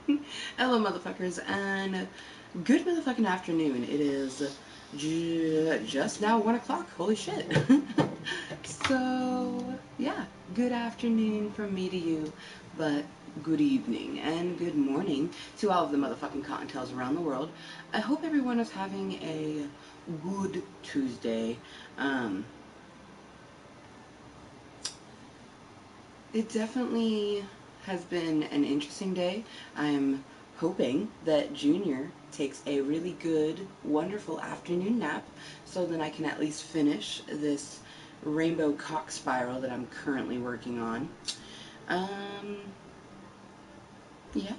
Hello, motherfuckers, and good motherfucking afternoon. It is just now 1 o'clock. Holy shit. So, yeah, good afternoon from me to you, but good evening and good morning to all of the motherfucking Kottontales around the world. I hope everyone is having a good Tuesday. It definitely has been an interesting day. I'm hoping that Junior takes a really good, wonderful afternoon nap so that I can at least finish this rainbow cock spiral that I'm currently working on. Um, yeah.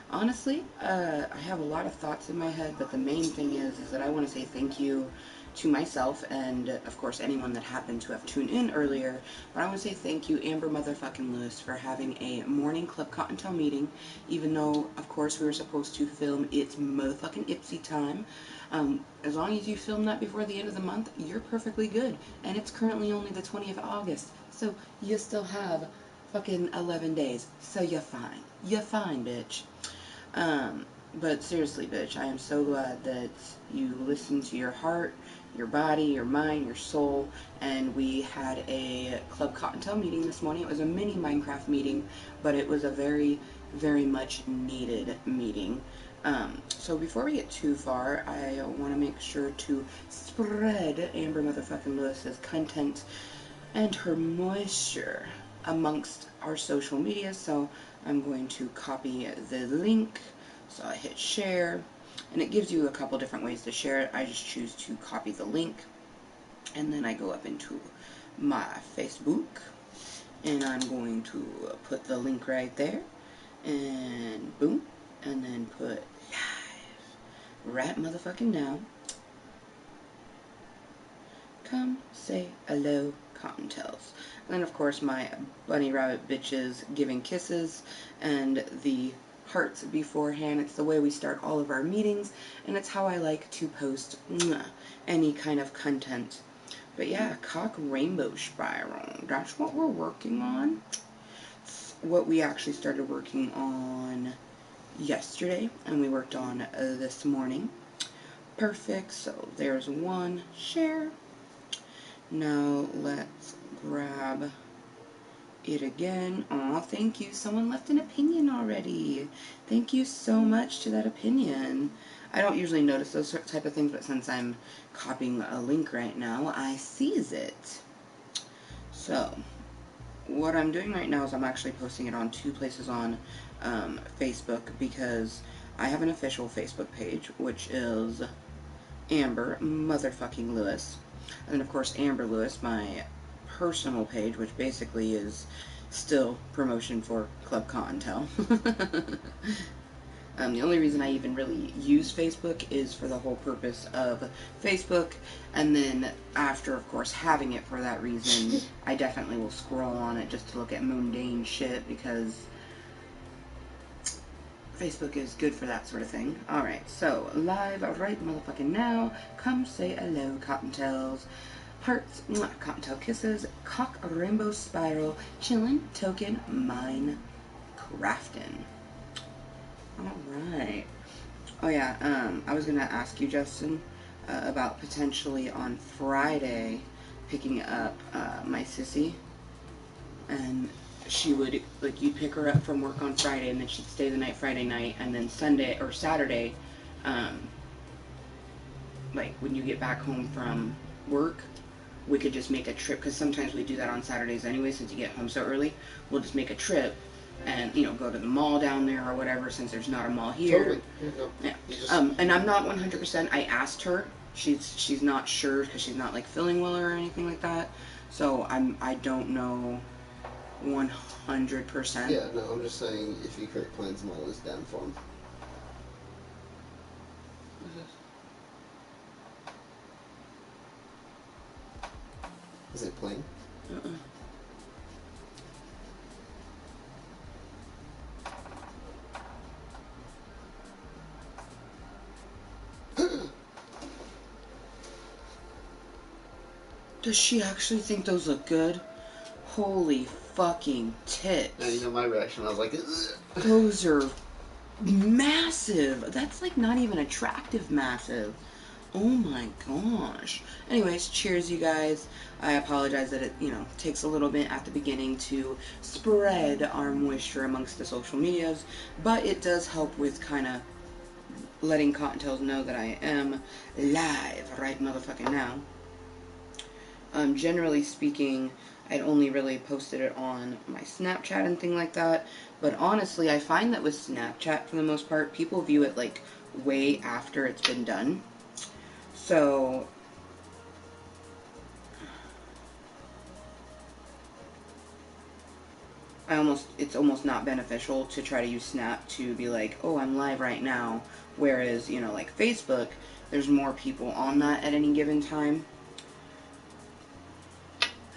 Honestly, I have a lot of thoughts in my head, but the main thing is that I want to say thank you to myself and, of course, anyone that happened to have tuned in earlier. But I want to say thank you, Amber motherfucking Lewis, for having a morning Club Kottontale meeting, even though, of course, we were supposed to film its motherfucking Ipsy time. As long as you film that before the end of the month, you're perfectly good. And it's currently only the 20th of August, so you still have fucking 11 days. So you're fine. You're fine, bitch. But seriously, bitch, I am so glad that you listened to your heart, your body, your mind, your soul, and we had a Club Kottontale meeting this morning. It was a mini Minecraft meeting, but it was a very, very much needed meeting. So before we get too far, I want to make sure to spread Amber motherfucking Lewis's content and her moisture amongst our social media, so I'm going to copy the link. So I hit share, and it gives you a couple different ways to share it. I just choose to copy the link, and then I go up into my Facebook, and I'm going to put the link right there, and boom, and then put live right motherfucking now. Come say hello, Kottontales. And then, of course, my bunny rabbit bitches giving kisses and the hearts beforehand. It's the way we start all of our meetings, and it's how I like to post any kind of content. But yeah, cock rainbow spiral. That's what we're working on. It's what we actually started working on yesterday, and we worked on this morning. Perfect. So there's one. Share. Now let's grab it again. Aw, thank you. Someone left an opinion already. Thank you so much to that opinion. I don't usually notice those type of things, but since I'm copying a link right now, I sees it. So, what I'm doing right now is I'm actually posting it on two places on Facebook, because I have an official Facebook page, which is Amber motherfucking Lewis. And then, of course, Amber Lewis, my personal page, which basically is still promotion for Club Kottontale. The only reason I even really use Facebook is for the whole purpose of Facebook, and then after, of course, having it for that reason, I definitely will scroll on it just to look at mundane shit, because Facebook is good for that sort of thing. Alright, so, live right motherfucking now. Come say hello, Kottontales. Hearts, Kottontale kisses, cock rainbow spiral, chillin, token, Minecraftin. Alright. Oh yeah, I was gonna ask you, Justin, about potentially on Friday picking up my sissy, and she would, like, you'd pick her up from work on Friday, and then she'd stay the night Friday night, and then Sunday or Saturday, like, when you get back home from work, we could just make a trip, because sometimes we do that on Saturdays anyway, since you get home so early. We'll just make a trip and, you know, go to the mall down there or whatever, since there's not a mall here. Totally. Yeah. And I'm not 100%. I asked her. She's not sure, because she's not, like, feeling well or anything like that. So I don't know 100%. Yeah, no, I'm just saying, if you create plans, I'm always down for them. Is it playing? Does she actually think those look good? Holy fucking tits. And you know my reaction, I was like, ugh. Those are massive. That's like not even attractive massive. Oh my gosh. Anyways, cheers, you guys. I apologize that it, takes a little bit at the beginning to spread our moisture amongst the social medias, but it does help with kind of letting Kottontales know that I am live right motherfucking now. Generally speaking, I'd only really posted it on my Snapchat and thing like that, but honestly, I find that with Snapchat, for the most part, people view it like way after it's been done. So, it's almost not beneficial to try to use Snap to be like, oh, I'm live right now. Whereas, like Facebook, there's more people on that at any given time.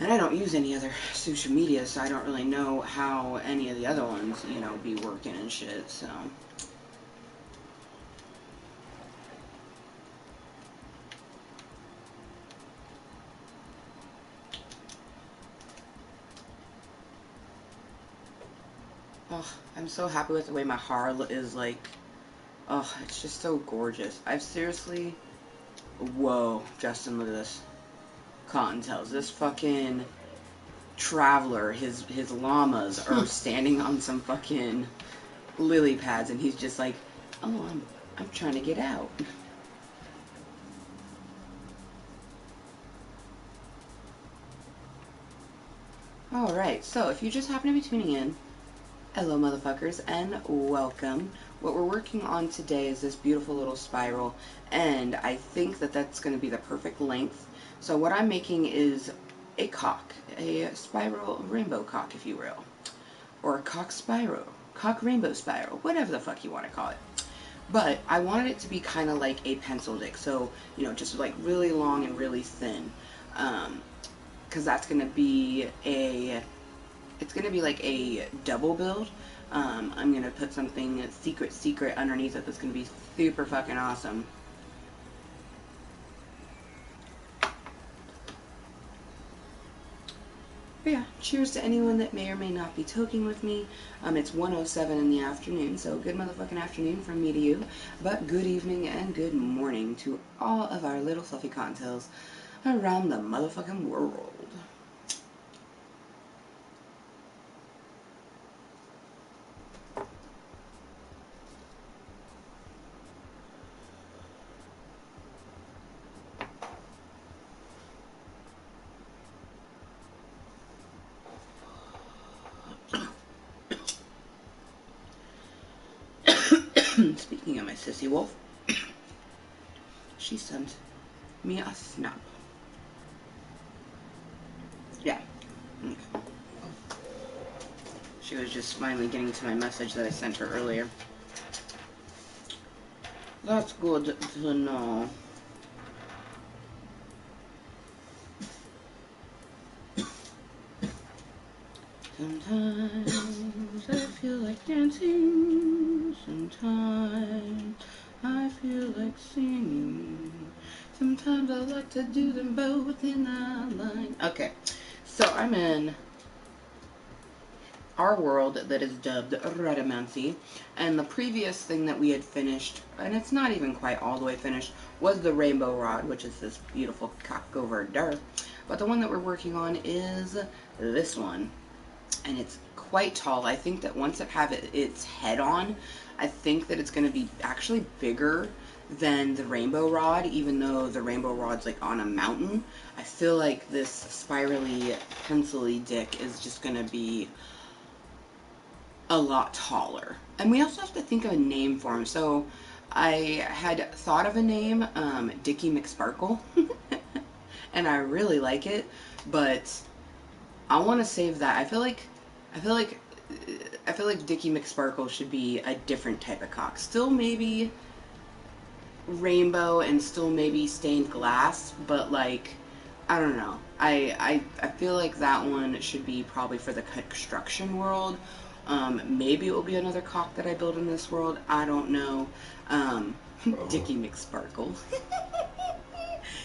And I don't use any other social media, so I don't really know how any of the other ones, be working and shit, so. Oh, I'm so happy with the way my hair is, like, oh, it's just so gorgeous. I've seriously, whoa, Justin, look at this. Kottontales, this fucking traveler, his llamas are standing on some fucking lily pads, and he's just like, oh, I'm trying to get out. Alright, so if you just happen to be tuning in, hello motherfuckers, and welcome. What we're working on today is this beautiful little spiral, and I think that that's going to be the perfect length. So what I'm making is a cock, a spiral rainbow cock, if you will, or a cock spiral, cock rainbow spiral, whatever the fuck you want to call it. But I wanted it to be kind of like a pencil dick, so, just like really long and really thin, because that's going to be it's going to be like a double build. I'm going to put something secret underneath it that's going to be super fucking awesome. But yeah, cheers to anyone that may or may not be toking with me. It's 1:07 in the afternoon, so good motherfucking afternoon from me to you. But good evening and good morning to all of our little fluffy Kottontales around the motherfucking world. Speaking of my sissy wolf, she sent me a snap. Yeah. Okay. She was just finally getting to my message that I sent her earlier. That's good to know. Sometimes I feel like dancing, sometimes I feel like singing, sometimes I like to do them both in a line. Okay, so I'm in our world that is dubbed Radamancy, and the previous thing that we had finished, and it's not even quite all the way finished, was the Rainbow Rod, which is this beautiful cock over there. But the one that we're working on is this one. And it's quite tall. I think that once it have its head on, I think that it's going to be actually bigger than the rainbow rod, even though the rainbow rod's like on a mountain. I feel like this spirally, pencil-y dick is just going to be a lot taller. And we also have to think of a name for him. So I had thought of a name, Dickie McSparkle, and I really like it, but I want to save that. I feel like Dickie McSparkle should be a different type of cock. Still maybe rainbow and still maybe stained glass, but like, I don't know. I feel like that one should be probably for the construction world. Maybe it will be another cock that I build in this world. I don't know. Dickie McSparkle.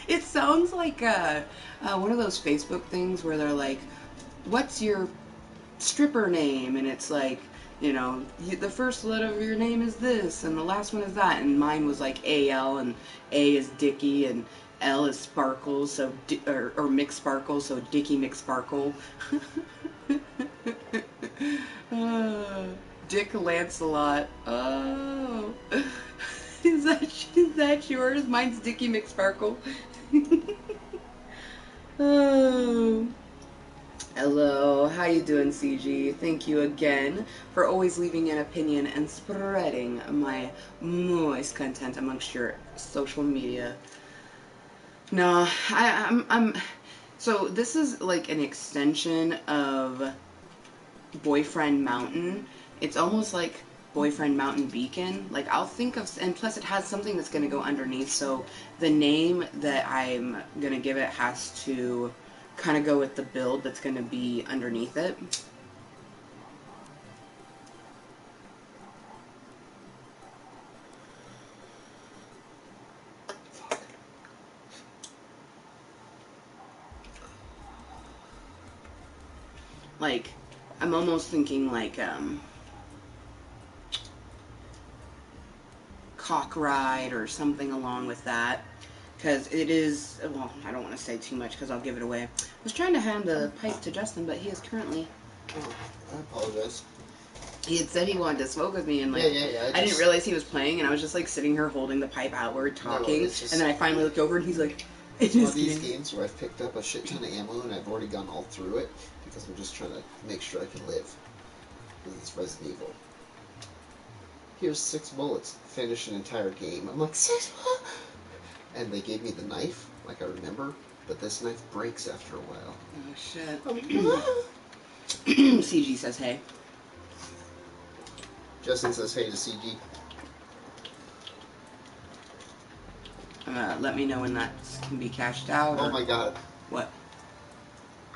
It sounds like one of those Facebook things where they're like, what's your stripper name? And it's like you know, the first letter of your name is this, and the last one is that, and mine was like A-L, and A is Dicky, and L is Sparkle, so or McSparkle, so Dicky McSparkle. uh, Dick Lancelot. Oh, is that yours? Mine's Dicky McSparkle. Oh. Hello, how you doing, CG? Thank you again for always leaving an opinion and spreading my moist content amongst your social media. No, I'm. So this is like an extension of Boyfriend Mountain. It's almost like Boyfriend Mountain Beacon. Like I'll think of, and plus it has something that's gonna go underneath. So the name that I'm gonna give it has to kind of go with the build that's going to be underneath it. Like, I'm almost thinking like, Cock Ride or something along with that. Because it is, well, I don't want to say too much because I'll give it away. I was trying to hand the pipe to Justin, but he is currently... Oh, I apologize. He had said he wanted to smoke with me, and like, yeah, I didn't realize he was playing, and I was just like sitting here holding the pipe outward, talking, and then I finally looked over, and he's like, it's one of these games where I've picked up a shit ton of ammo, and I've already gone all through it, because I'm just trying to make sure I can live. Because it's Resident Evil. Here's 6 bullets. Finish an entire game. I'm like, 6? And they gave me the knife, like I remember, but this knife breaks after a while. Oh, shit. CG says hey. Justin says hey to CG. Let me know when that can be cashed out. Oh my god. What?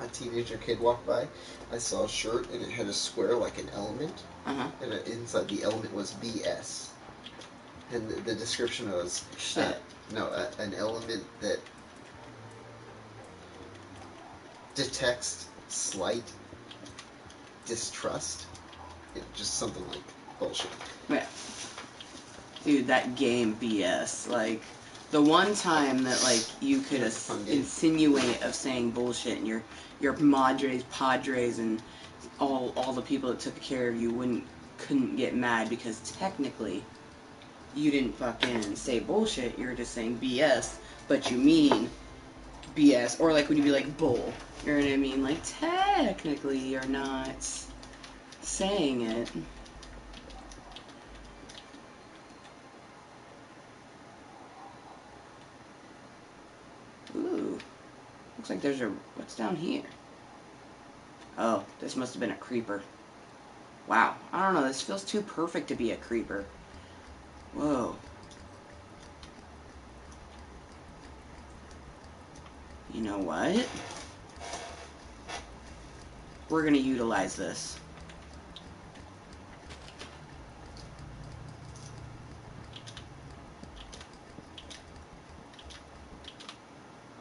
A teenager kid walked by. I saw a shirt and it had a square like an element. Uh-huh. And inside the element was BS. And the description was... Shit. An element that detects slight distrust. Just something like bullshit. Yeah. Dude, that game BS. Like, the one time that, like, you could insinuate of saying bullshit and your madres, padres, and all the people that took care of you couldn't get mad because technically you didn't fucking say bullshit, you're just saying BS, but you mean BS. Or like when you be like bull, you know what I mean? Like technically you're not saying it. Ooh. Looks like there's what's down here? Oh, this must have been a creeper. Wow. I don't know, this feels too perfect to be a creeper. Whoa. You know what? We're going to utilize this.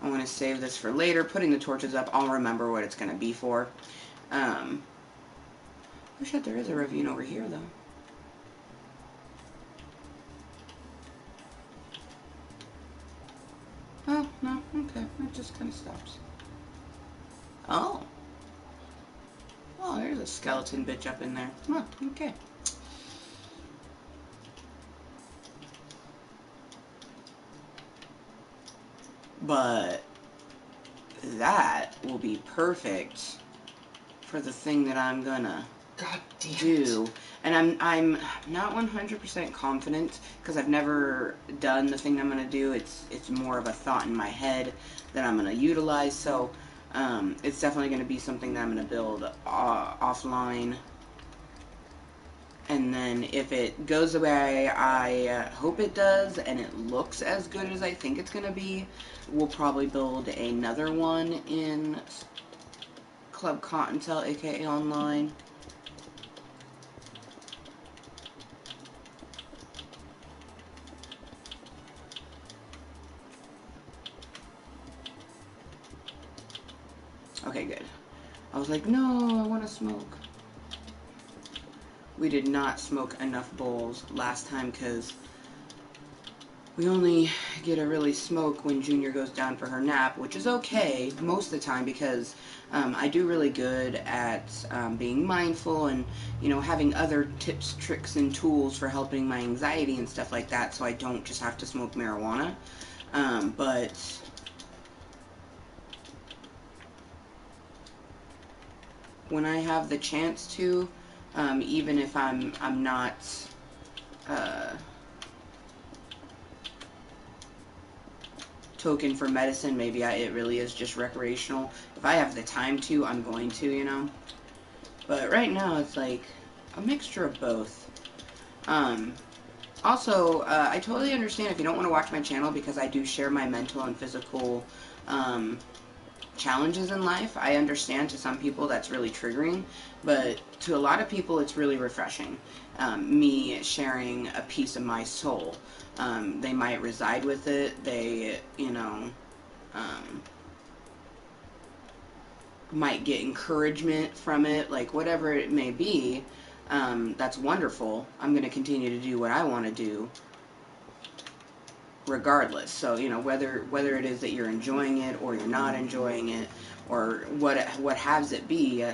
I'm going to save this for later. Putting the torches up, I'll remember what it's going to be for. Oh shit, there is a ravine over here, though. Oh, no, okay. It just kind of stops. Oh. Oh, there's a skeleton bitch up in there. Huh, okay. But that will be perfect for the thing that I'm gonna do. And I'm not 100% confident because I've never done the thing I'm gonna do. It's more of a thought in my head that I'm gonna utilize. So it's definitely gonna be something that I'm gonna build offline. And then if it goes the way I hope it does, and it looks as good as I think it's going to be, we'll probably build another one in Club Kottontale, aka online. Okay, good. I was like, no, I want to smoke. we did not smoke enough bowls last time because we only get to really smoke when Junior goes down for her nap, which is okay most of the time because I do really good at being mindful and, you know, having other tips, tricks, and tools for helping my anxiety and stuff like that, so I don't just have to smoke marijuana. But when I have the chance to, even if I'm not token for medicine, maybe it really is just recreational. If I have the time to, I'm going to, you know. But right now, it's like a mixture of both. Also, I totally understand if you don't want to watch my channel because I do share my mental and physical challenges in life. I understand to some people that's really triggering, but to a lot of people it's really refreshing. Me sharing a piece of my soul. They might reside with it. They, you know, might get encouragement from it, like whatever it may be. That's wonderful. I'm going to continue to do what I want to do regardless. So, you know, whether it is that you're enjoying it or you're not enjoying it or what has it be,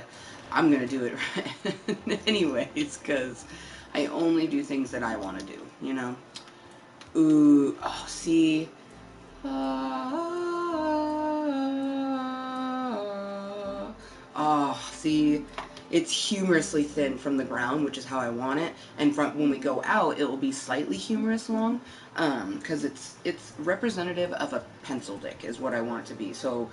I'm going to do it anyways because I only do things that I want to do, you know. Ooh, oh, see. Oh, see, it's humorously thin from the ground, which is how I want it, and from when we go out, it will be slightly humorous long, because it's representative of a pencil dick, is what I want it to be. So,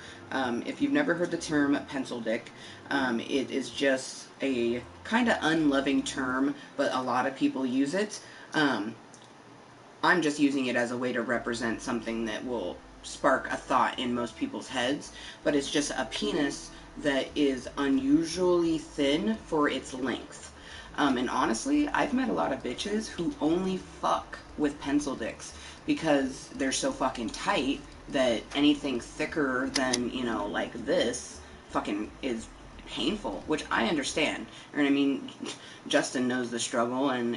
if you've never heard the term pencil dick, it is just a kind of unloving term, but a lot of people use it. I'm just using it as a way to represent something that will spark a thought in most people's heads, but it's just a penis that is unusually thin for its length. And honestly, I've met a lot of bitches who only fuck with pencil dicks because they're so fucking tight that anything thicker than, you know, like this fucking is painful, which I understand. And I mean, Justin knows the struggle, and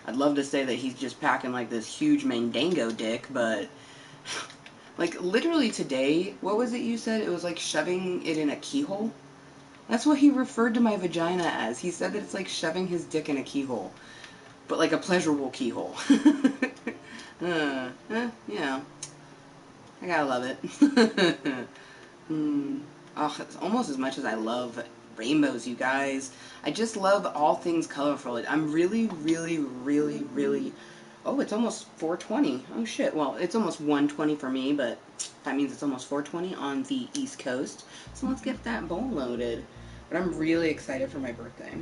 I'd love to say that he's just packing like this huge mandango dick, but like literally today, what was it you said? It was like shoving it in a keyhole? That's what he referred to my vagina as. He said that it's like shoving his dick in a keyhole, but like a pleasurable keyhole. Yeah, I gotta love it. Oh, it's almost as much as I love rainbows, you guys. I just love all things colorful. I'm really, really, really, really... Oh, it's almost 4:20. Oh, shit. Well, it's almost 1:20 for me, but that means it's almost 4:20 on the East Coast. So let's get that bowl loaded. But I'm really excited for my birthday.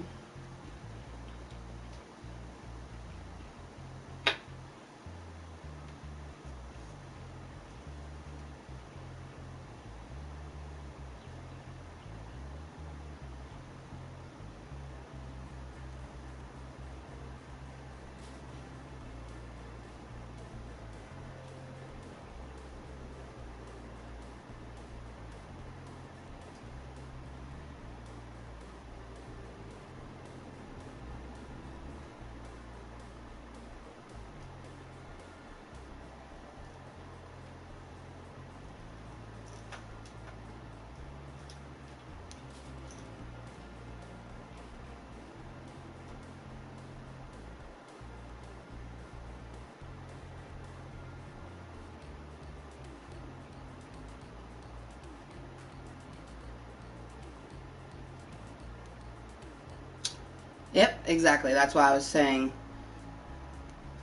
Yep, exactly. That's why I was saying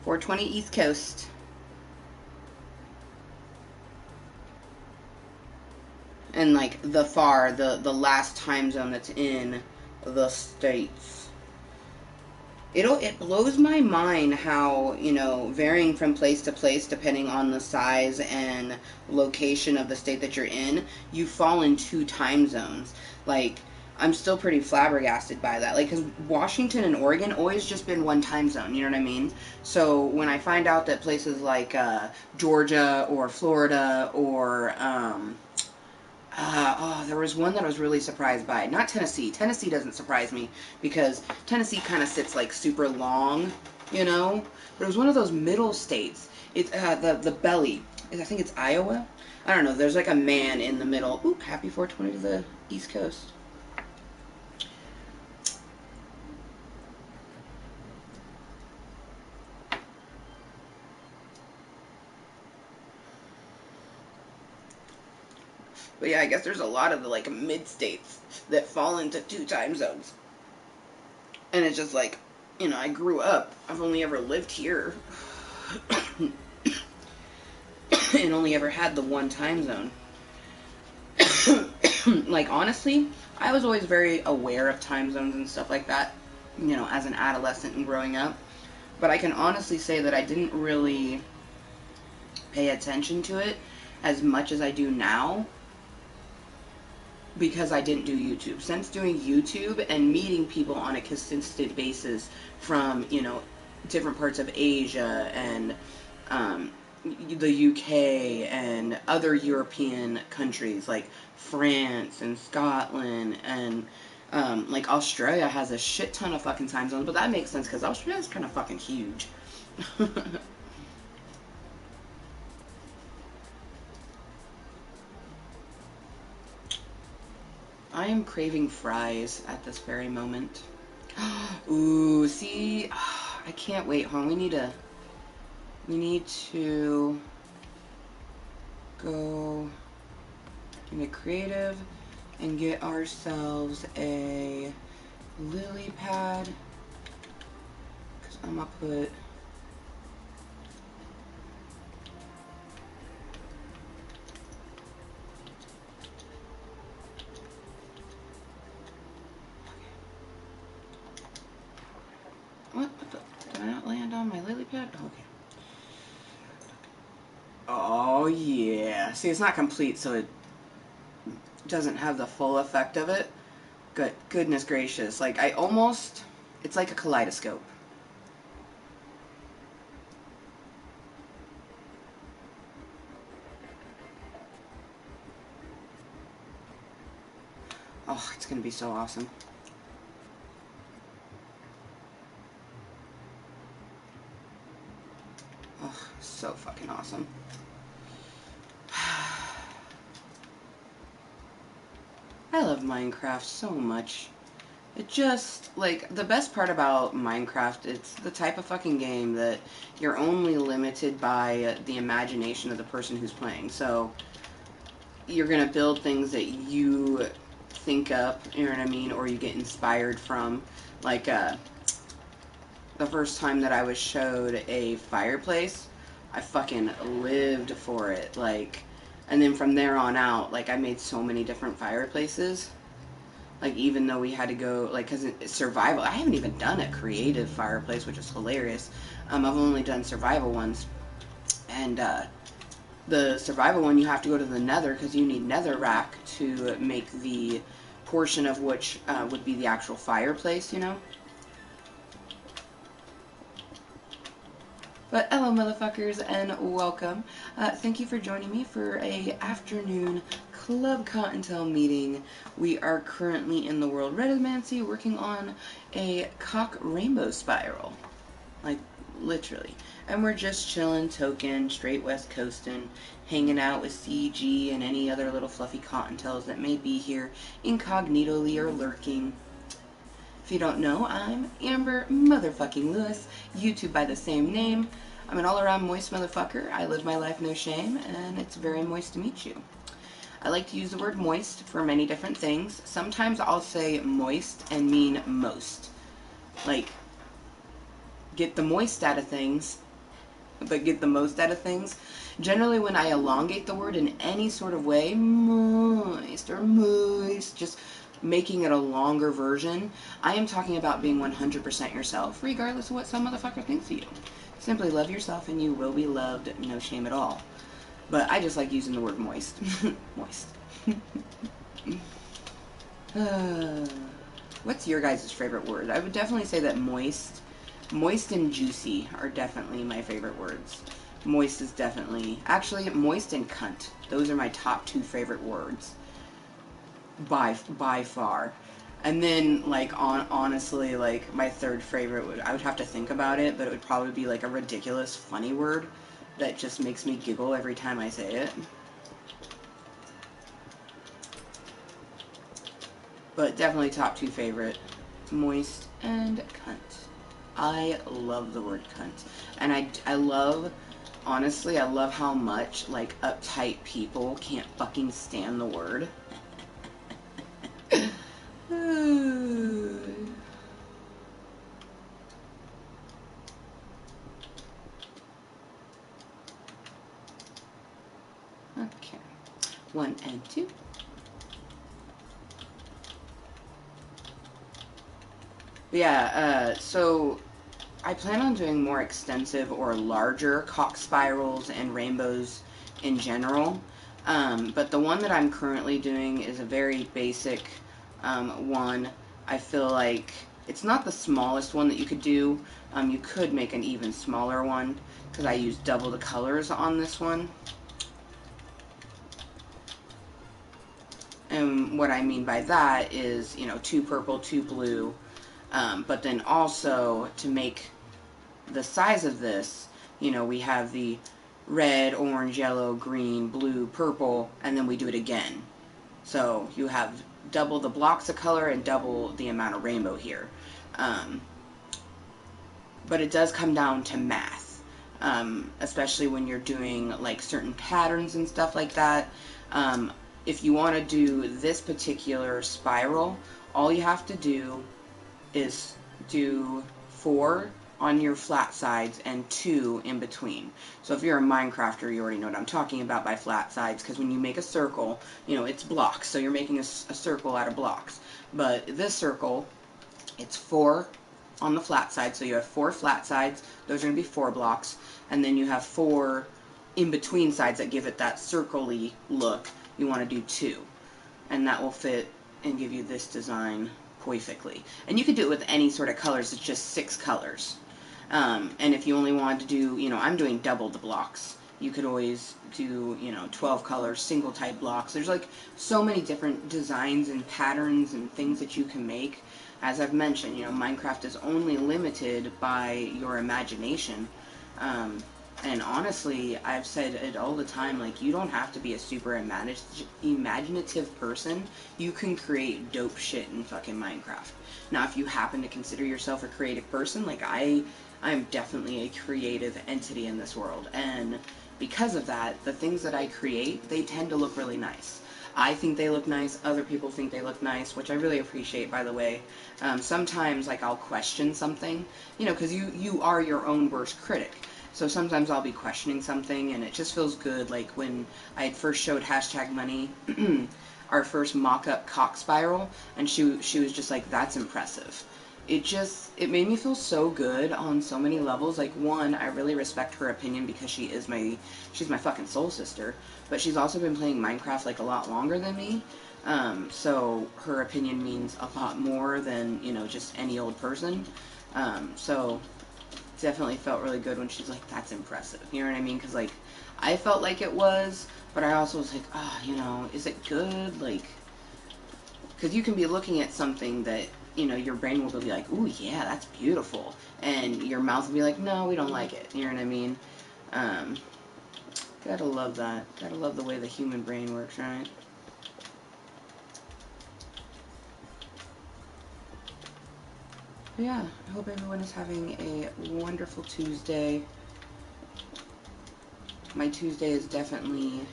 4:20 East Coast. And like the last time zone that's in the States. It blows my mind how, you know, varying from place to place depending on the size and location of the state that you're in, you fall in 2 time zones. Like, I'm still pretty flabbergasted by that. Like, because Washington and Oregon always just been 1 time zone, you know what I mean? So when I find out that places like Georgia or Florida or There was one that I was really surprised by. Not Tennessee. Tennessee doesn't surprise me because Tennessee kind of sits like super long, you know. But it was one of those middle states. It's the belly. I think it's Iowa. I don't know. There's like a man in the middle. Oop! Happy 420 to the East Coast. But yeah, I guess there's a lot of the like mid states that fall into 2 time zones. And it's just like, I grew up. I've only ever lived here and only ever had the 1 time zone. Like, honestly, I was always very aware of time zones and stuff like that, as an adolescent and growing up. But I can honestly say that I didn't really pay attention to it as much as I do now because I didn't do YouTube. Since doing YouTube and meeting people on a consistent basis from, different parts of Asia and the UK and other European countries like France and Scotland and like Australia has a shit ton of fucking time zones, but that makes sense because Australia is kind of fucking huge. I am craving fries at this very moment. Ooh, see, I can't wait. Hold on, we need to go into creative and get ourselves a lily pad. Because I'm gonna put what the, did I not land on my lily pad? Okay. Oh yeah. See, it's not complete, so it doesn't have the full effect of it. Goodness gracious. Like, it's like a kaleidoscope. Oh, it's gonna be so awesome. Oh, so fucking awesome. I love Minecraft so much. It just, like, the best part about Minecraft, it's the type of fucking game that you're only limited by the imagination of the person who's playing. So, you're gonna build things that you think up, you know what I mean, or you get inspired from. Like, the first time that I was showed a fireplace, I fucking lived for it, like, and then from there on out, like, I made so many different fireplaces, like, even though we had to go, like, because it's survival, I haven't even done a creative fireplace, which is hilarious. I've only done survival ones, and, the survival one, you have to go to the nether, because you need netherrack to make the portion of which, would be the actual fireplace, But hello, motherfuckers, and welcome. Thank you for joining me for a afternoon Club Kottontale meeting. We are currently in the world Redimancy working on a cock rainbow spiral. Like, literally. And we're just chilling, Tokin, straight west coastin', hanging out with CG and any other little fluffy Kottontales that may be here incognitally or lurking. If you don't know, I'm Amber motherfucking Lewis, YouTube by the same name. I'm an all-around moist motherfucker. I live my life no shame, and it's very moist to meet you. I like to use the word moist for many different things. Sometimes I'll say moist and mean most. Like, get the moist out of things, but get the most out of things. Generally, when I elongate the word in any sort of way, moist or moist, just making it a longer version, I am talking about being 100% yourself, regardless of what some motherfucker thinks of you. Simply love yourself and you will be loved, no shame at all. But I just like using the word moist. Moist. What's your guys' favorite word? I would definitely say that moist and juicy are definitely my favorite words. Moist is definitely... Actually, moist and cunt. Those are my top 2 favorite words. by far. And then, like, honestly, like, my third favorite I would have to think about it, but it would probably be, like, a ridiculous, funny word that just makes me giggle every time I say it. But definitely top two favorite, Mooiisstt and cunt. I love the word cunt. And I love, honestly, I love how much, like, uptight people can't fucking stand the word. Okay, 1 and 2. But yeah, so I plan on doing more extensive or larger cock spirals and rainbows in general. But the one that I'm currently doing is a very basic one. I feel like it's not the smallest one that you could do. You could make an even smaller one because I use double the colors on this one. And what I mean by that is, 2 purple, 2 blue. But then also to make the size of this, we have the red, orange, yellow, green, blue, purple, and then we do it again. So you have double the blocks of color and double the amount of rainbow here. But it does come down to math, especially when you're doing like certain patterns and stuff like that. If you want to do this particular spiral, all you have to do is do 4 on your flat sides and 2 in between. So if you're a Minecrafter, you already know what I'm talking about by flat sides, because when you make a circle, it's blocks, so you're making a circle out of blocks. But this circle, it's 4 on the flat side, so you have 4 flat sides, those are going to be 4 blocks, and then you have 4 in between sides that give it that circle-y look. You want to do 2, and that will fit and give you this design perfectly. And you could do it with any sort of colors. It's just 6 colors. And if you only wanted to do, I'm doing double the blocks. You could always do, 12 colors, single type blocks. There's like so many different designs and patterns and things that you can make. As I've mentioned, Minecraft is only limited by your imagination. And honestly, I've said it all the time, like, you don't have to be a super imaginative person. You can create dope shit in fucking Minecraft. Now, if you happen to consider yourself a creative person, like I'm definitely a creative entity in this world. And because of that, the things that I create, they tend to look really nice. I think they look nice, other people think they look nice, which I really appreciate, by the way. Sometimes, like, I'll question something, because you are your own worst critic. So sometimes I'll be questioning something, and it just feels good. Like when I had first showed #money, our first mock-up cock spiral, and she was just like, "That's impressive." It made me feel so good on so many levels. Like, one, I really respect her opinion because she's my fucking soul sister, but she's also been playing Minecraft like a lot longer than me. So her opinion means a lot more than, just any old person. So definitely felt really good when she's like, "That's impressive." You know what I mean? Because, like, I felt like it was, but I also was like, is it good? Like, because you can be looking at something that, your brain will be like, "Ooh, yeah, that's beautiful." And your mouth will be like, "No, we don't like it." You know what I mean? Gotta love that. Gotta love the way the human brain works, right? But yeah, I hope everyone is having a wonderful Tuesday. My Tuesday is definitely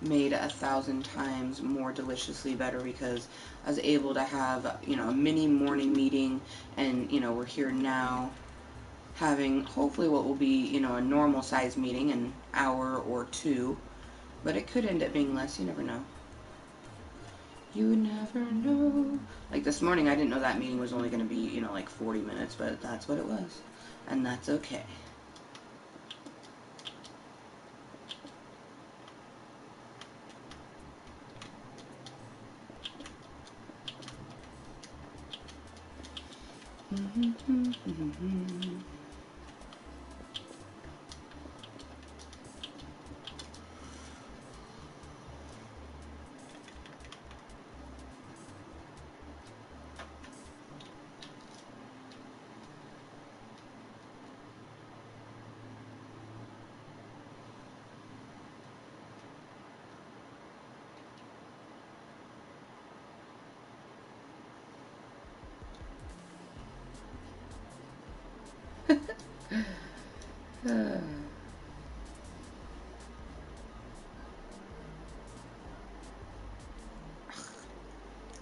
made 1,000 times more deliciously better because I was able to have, a mini morning meeting, and, we're here now having hopefully what will be, a normal size meeting, an hour or 2, but it could end up being less, you never know. You never know. Like this morning, I didn't know that meeting was only going to be, like 40 minutes, but that's what it was, and that's okay.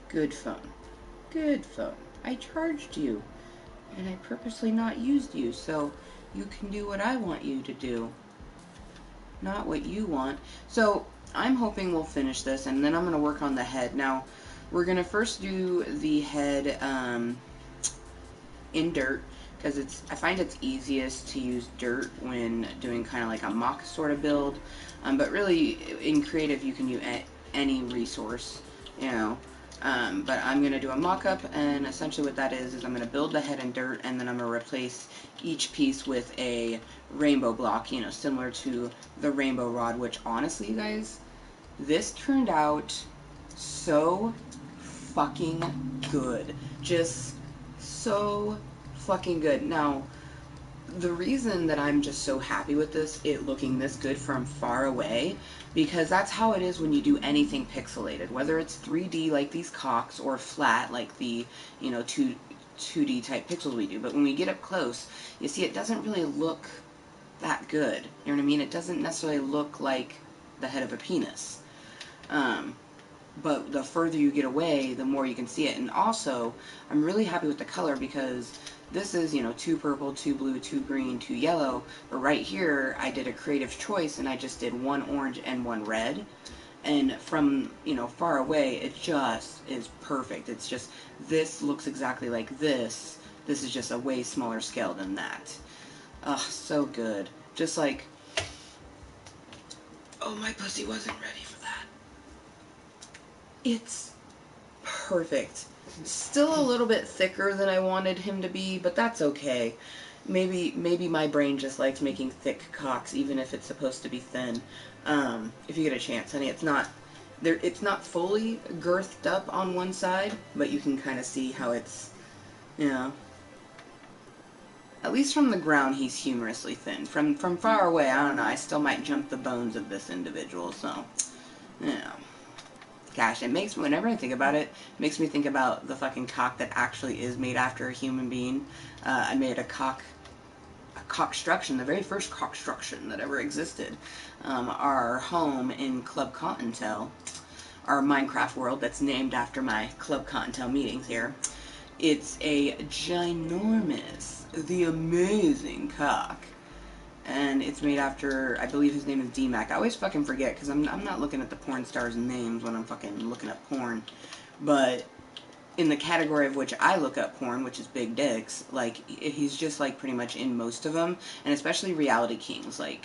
Good phone. Good phone. I charged you, and I purposely not used you, so you can do what I want you to do, not what you want. So I'm hoping we'll finish this, and then I'm going to work on the head. Now, we're going to first do the head in dirt, because I find it's easiest to use dirt when doing kind of like a mock sort of build. But really, in creative, you can use any resource, you know. But I'm going to do a mock-up, and essentially what that is I'm going to build the head in dirt, and then I'm going to replace each piece with a rainbow block, you know, similar to the rainbow rod, which honestly, you guys, this turned out so fucking good. Just so fucking good. Now, the reason that I'm just so happy with this, it looking this good from far away, because that's how it is when you do anything pixelated, whether it's 3D like these cocks or flat like the, you know, 2D type pixels we do. But when we get up close, you see it doesn't really look that good. You know what I mean? It doesn't necessarily look like the head of a penis. But the further you get away, the more you can see it. And also, I'm really happy with the color because this is, you know, 2 purple, 2 blue, 2 green, 2 yellow. But right here, I did a creative choice and I just did 1 orange and 1 red. And from, you know, far away, it just is perfect. It's just, this looks exactly like this. This is just a way smaller scale than that. Ugh, so good. Just like, oh, my pussy wasn't ready for that. It's perfect. Still a little bit thicker than I wanted him to be, but that's okay. Maybe my brain just likes making thick cocks, even if it's supposed to be thin. If you get a chance, honey, it's not there. It's not fully girthed up on one side, but you can kind of see how it's, you know. At least from the ground, he's humorously thin. From far away, I don't know. I still might jump the bones of this individual. So, you know. Gosh, it makes, whenever I think about it, it makes me think about the fucking cock that actually is made after a human being. I made a cockstruction, the very first cockstruction that ever existed. Our home in Club Kottontale, our Minecraft world that's named after my Club Kottontale meetings here. It's a ginormous, the amazing cock. And it's made after, I believe his name is D-Mac. I always fucking forget, because I'm not looking at the porn stars' names when I'm fucking looking up porn. But in the category of which I look up porn, which is big dicks, like, he's just, like, pretty much in most of them. And especially Reality Kings, like,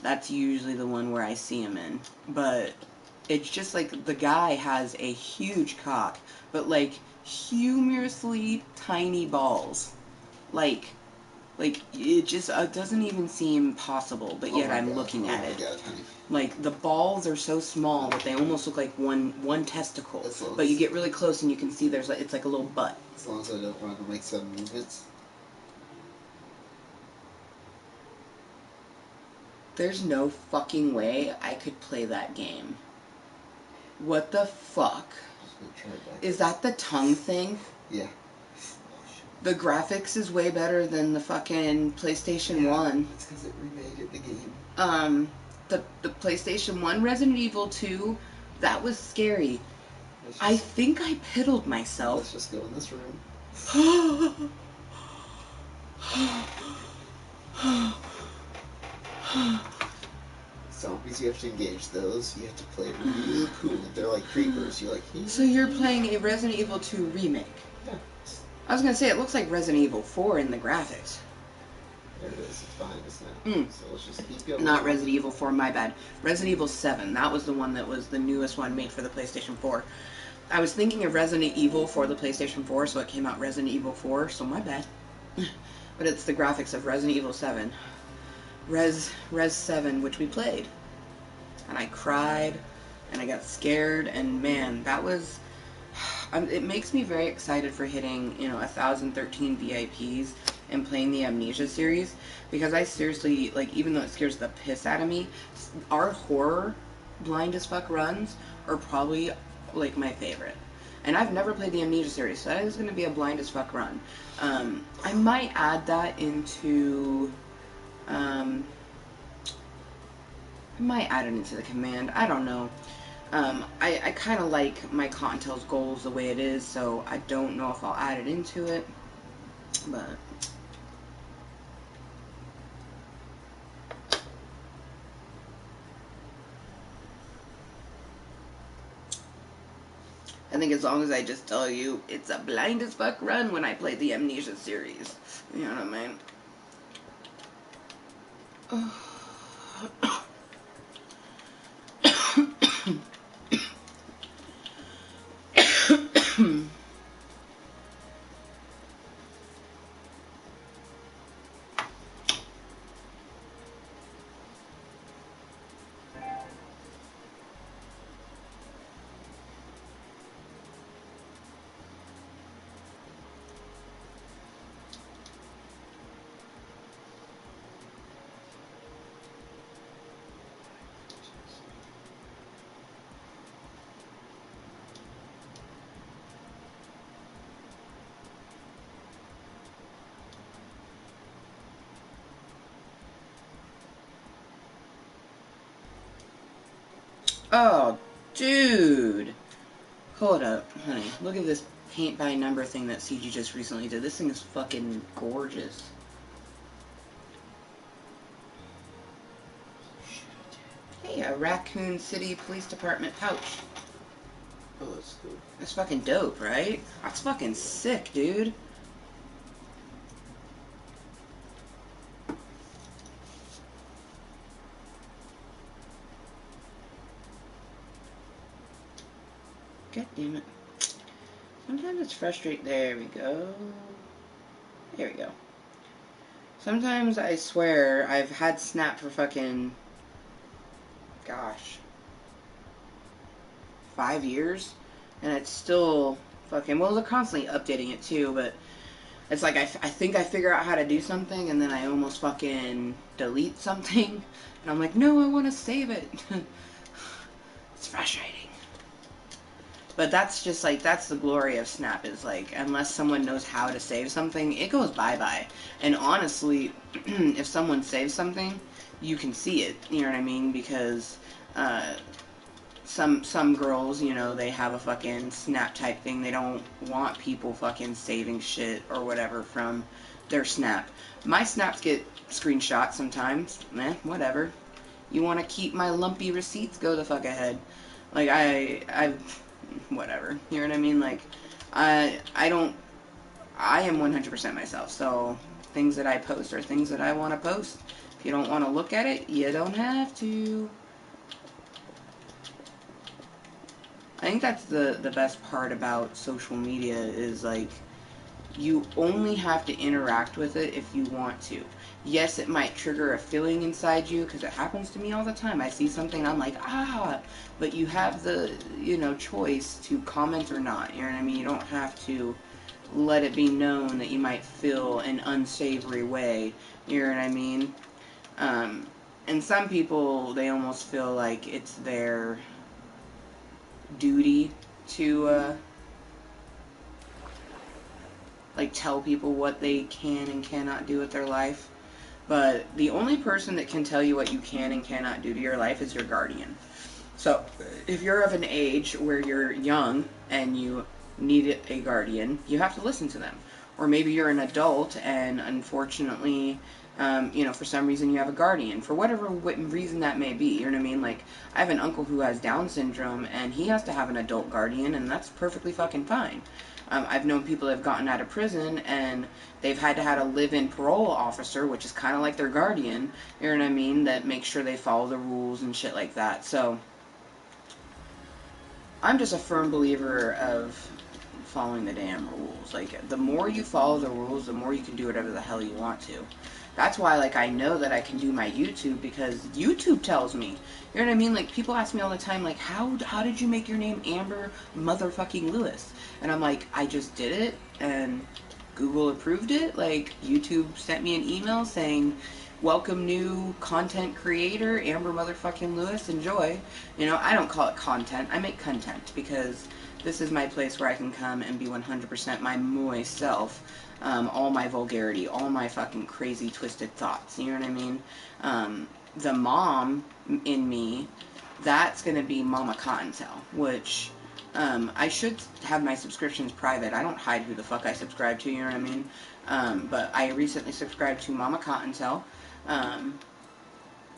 that's usually the one where I see him in. But it's just, like, the guy has a huge cock, but, like, humorously tiny balls. Like, it just doesn't even seem possible, but yet I'm looking at it. God, honey. Like, the balls are so small that they almost look like one testicle. But you get really close and you can see there's like, it's like a little butt. As long as I don't want to make some movements. There's no fucking way I could play that game. What the fuck? Is that the tongue thing? Yeah. The graphics is way better than the fucking PlayStation 1. It's because it remade the game. The PlayStation 1 Resident Evil 2, that was scary. I think I piddled myself. Let's just go in this room. Zombies, you have to engage those. You have to play really cool. They're like creepers. You're like, So you're playing a Resident Evil 2 remake? Yeah. I was gonna say, it looks like Resident Evil 4 in the graphics. There it is. It's fine. It's not. So let's just keep going. Not Resident Evil 4, my bad. Resident Evil 7. That was the one that was the newest one made for the PlayStation 4. I was thinking of Resident Evil for the PlayStation 4, so it came out Resident Evil 4, so my bad. But it's the graphics of Resident Evil 7. Res 7, which we played. And I cried, and I got scared, and man, that was... it makes me very excited for hitting, you know, 1,013 VIPs and playing the Amnesia series, because I seriously, like, even though it scares the piss out of me, our horror blind as fuck runs are probably, like, my favorite. And I've never played the Amnesia series, so that is going to be a blind as fuck run. I might add that into... I might add it into the command. I don't know. I kind of like my Kottontale's goals the way it is, so I don't know if I'll add it into it. But... I think as long as I just tell you it's a blind as fuck run when I play the Amnesia series. You know what I mean? Oh, dude. Hold up, honey. Look at this paint by number thing that CG just recently did. This thing is fucking gorgeous. Hey, a Raccoon City Police Department pouch. Oh, that's cool. That's fucking dope, right? That's fucking sick, dude. God damn it. Sometimes it's frustrating. There we go. There we go. Sometimes I swear I've had Snap for fucking... gosh. 5 years? And it's still fucking... well, they're constantly updating it too, but... it's like I think I figure out how to do something, and then I almost fucking delete something. And I'm like, no, I want to save it. It's frustrating. But that's just like, that's the glory of Snap, is like, unless someone knows how to save something, it goes bye-bye. And honestly, if someone saves something, you can see it, you know what I mean? Because some girls, you know, they have a fucking Snap type thing. They don't want people fucking saving shit or whatever from their Snap. My Snaps get screenshots sometimes. Whatever. You want to keep my lumpy receipts? Go the fuck ahead. Like, I've... whatever. You know what I mean? Like, I am 100% myself, so things that I post are things that I want to post. If you don't want to look at it, you don't have to. I think that's the best part about social media, is like, you only have to interact with it if you want to. Yes, it might trigger a feeling inside you, because it happens to me all the time. I see something, I'm like, ah, but you have the, you know, choice to comment or not. You know what I mean? You don't have to let it be known that you might feel an unsavory way. You know what I mean? And some people, they almost feel like it's their duty to, like, tell people what they can and cannot do with their life. But the only person that can tell you what you can and cannot do to your life is your guardian. So, if you're of an age where you're young and you need a guardian, you have to listen to them. Or maybe you're an adult and unfortunately, you know, for some reason you have a guardian. For whatever reason that may be, you know what I mean? Like, I have an uncle who has Down syndrome and he has to have an adult guardian, and that's perfectly fucking fine. I've known people that have gotten out of prison and they've had to have a live-in parole officer, which is kind of like their guardian, you know what I mean, that makes sure they follow the rules and shit like that. So, I'm just a firm believer of following the damn rules. Like, the more you follow the rules, the more you can do whatever the hell you want to. That's why, like, I know that I can do my YouTube, because YouTube tells me. You know what I mean? Like, people ask me all the time, like, how did you make your name Amber motherfucking Lewis? And I'm like, I just did it, and Google approved it. Like, YouTube sent me an email saying, welcome new content creator, Amber motherfucking Lewis, enjoy. You know, I don't call it content, I make content, because this is my place where I can come and be 100% my Mooiisstt self. All my vulgarity, all my fucking crazy twisted thoughts, you know what I mean? The mom in me, that's going to be Mama Kottontale, which I should have my subscriptions private. I don't hide who the fuck I subscribe to, you know what I mean? But I recently subscribed to Mama Kottontale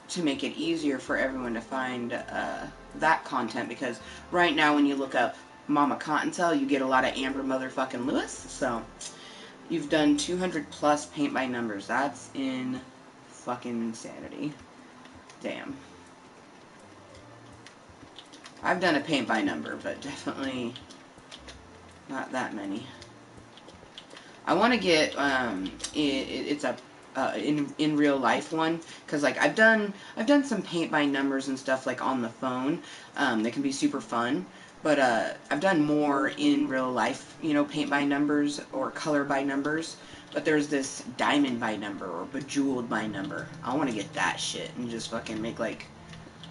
to make it easier for everyone to find that content, because right now when you look up Mama Kottontale, you get a lot of Amber motherfucking Lewis. So you've done 200 plus paint by numbers. That's in fucking insanity. Damn. I've done a paint by number, but definitely not that many. I want to get it's a in real life one, because like I've done some paint by numbers and stuff like on the phone. They can be super fun, but I've done more in real life, you know, paint by numbers or color by numbers. But there's this diamond by number or bejeweled by number. I want to get that shit and just fucking make like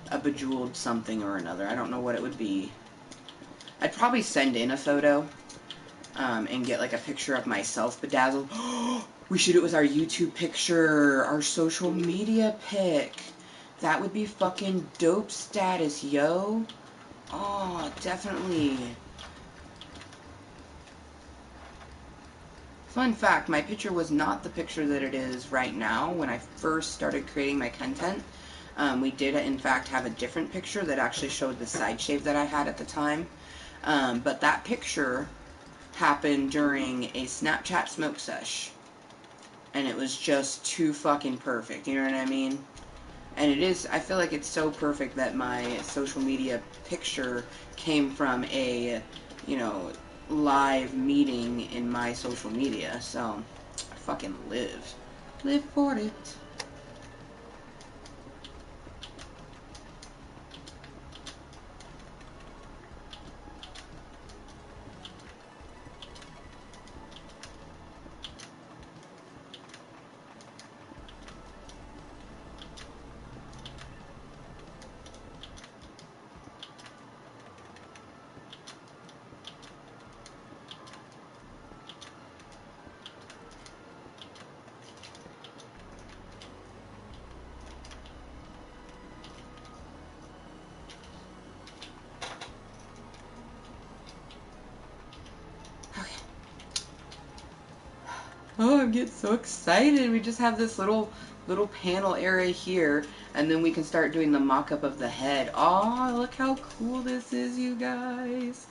a bejeweled something or another. I don't know what it would be. I'd probably send in a photo and get like a picture of myself bedazzled. We should do it with our YouTube picture, our social media pic. That would be fucking dope status, yo. Oh, definitely. Fun fact, my picture was not the picture that it is right now when I first started creating my content. We did, in fact, have a different picture that actually showed the side shave that I had at the time. But that picture happened during a Snapchat smoke sesh. And it was just too fucking perfect, you know what I mean? And it is, I feel like it's so perfect that my social media picture came from a, you know, live meeting in my social media. So, I fucking live. Live for it. Oh, I'm getting so excited. We just have this little panel area here, and then we can start doing the mock-up of the head. Oh, look how cool this is, you guys.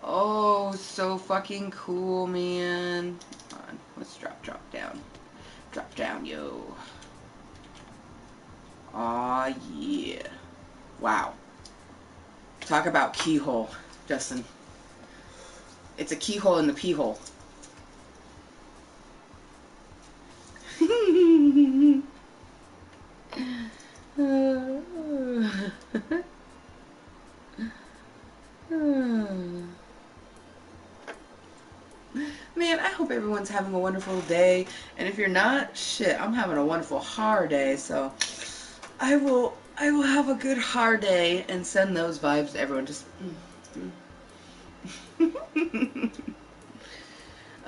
Oh, so fucking cool, man. Hold on, let's drop down. Drop down, yo. Aw, yeah. Wow. Talk about keyhole, Justin. It's a keyhole in the pee hole. Man, I hope everyone's having a wonderful day. And if you're not, shit, I'm having a wonderful hard day. So I will have a good hard day and send those vibes to everyone. Just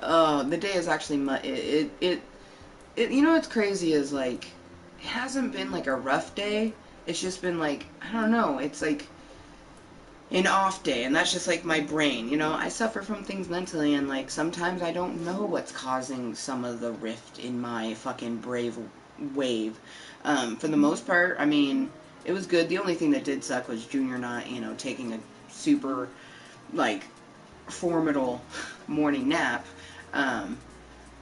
oh, the day is actually you know what's crazy is like it hasn't been like a rough day. It's just been like, I don't know, it's like an off day, and that's just like my brain, you know. I suffer from things mentally, and like sometimes I don't know what's causing some of the rift in my fucking brave wave. For the most part, I mean, it was good. The only thing that did suck was Junior not, you know, taking a super like formidable morning nap.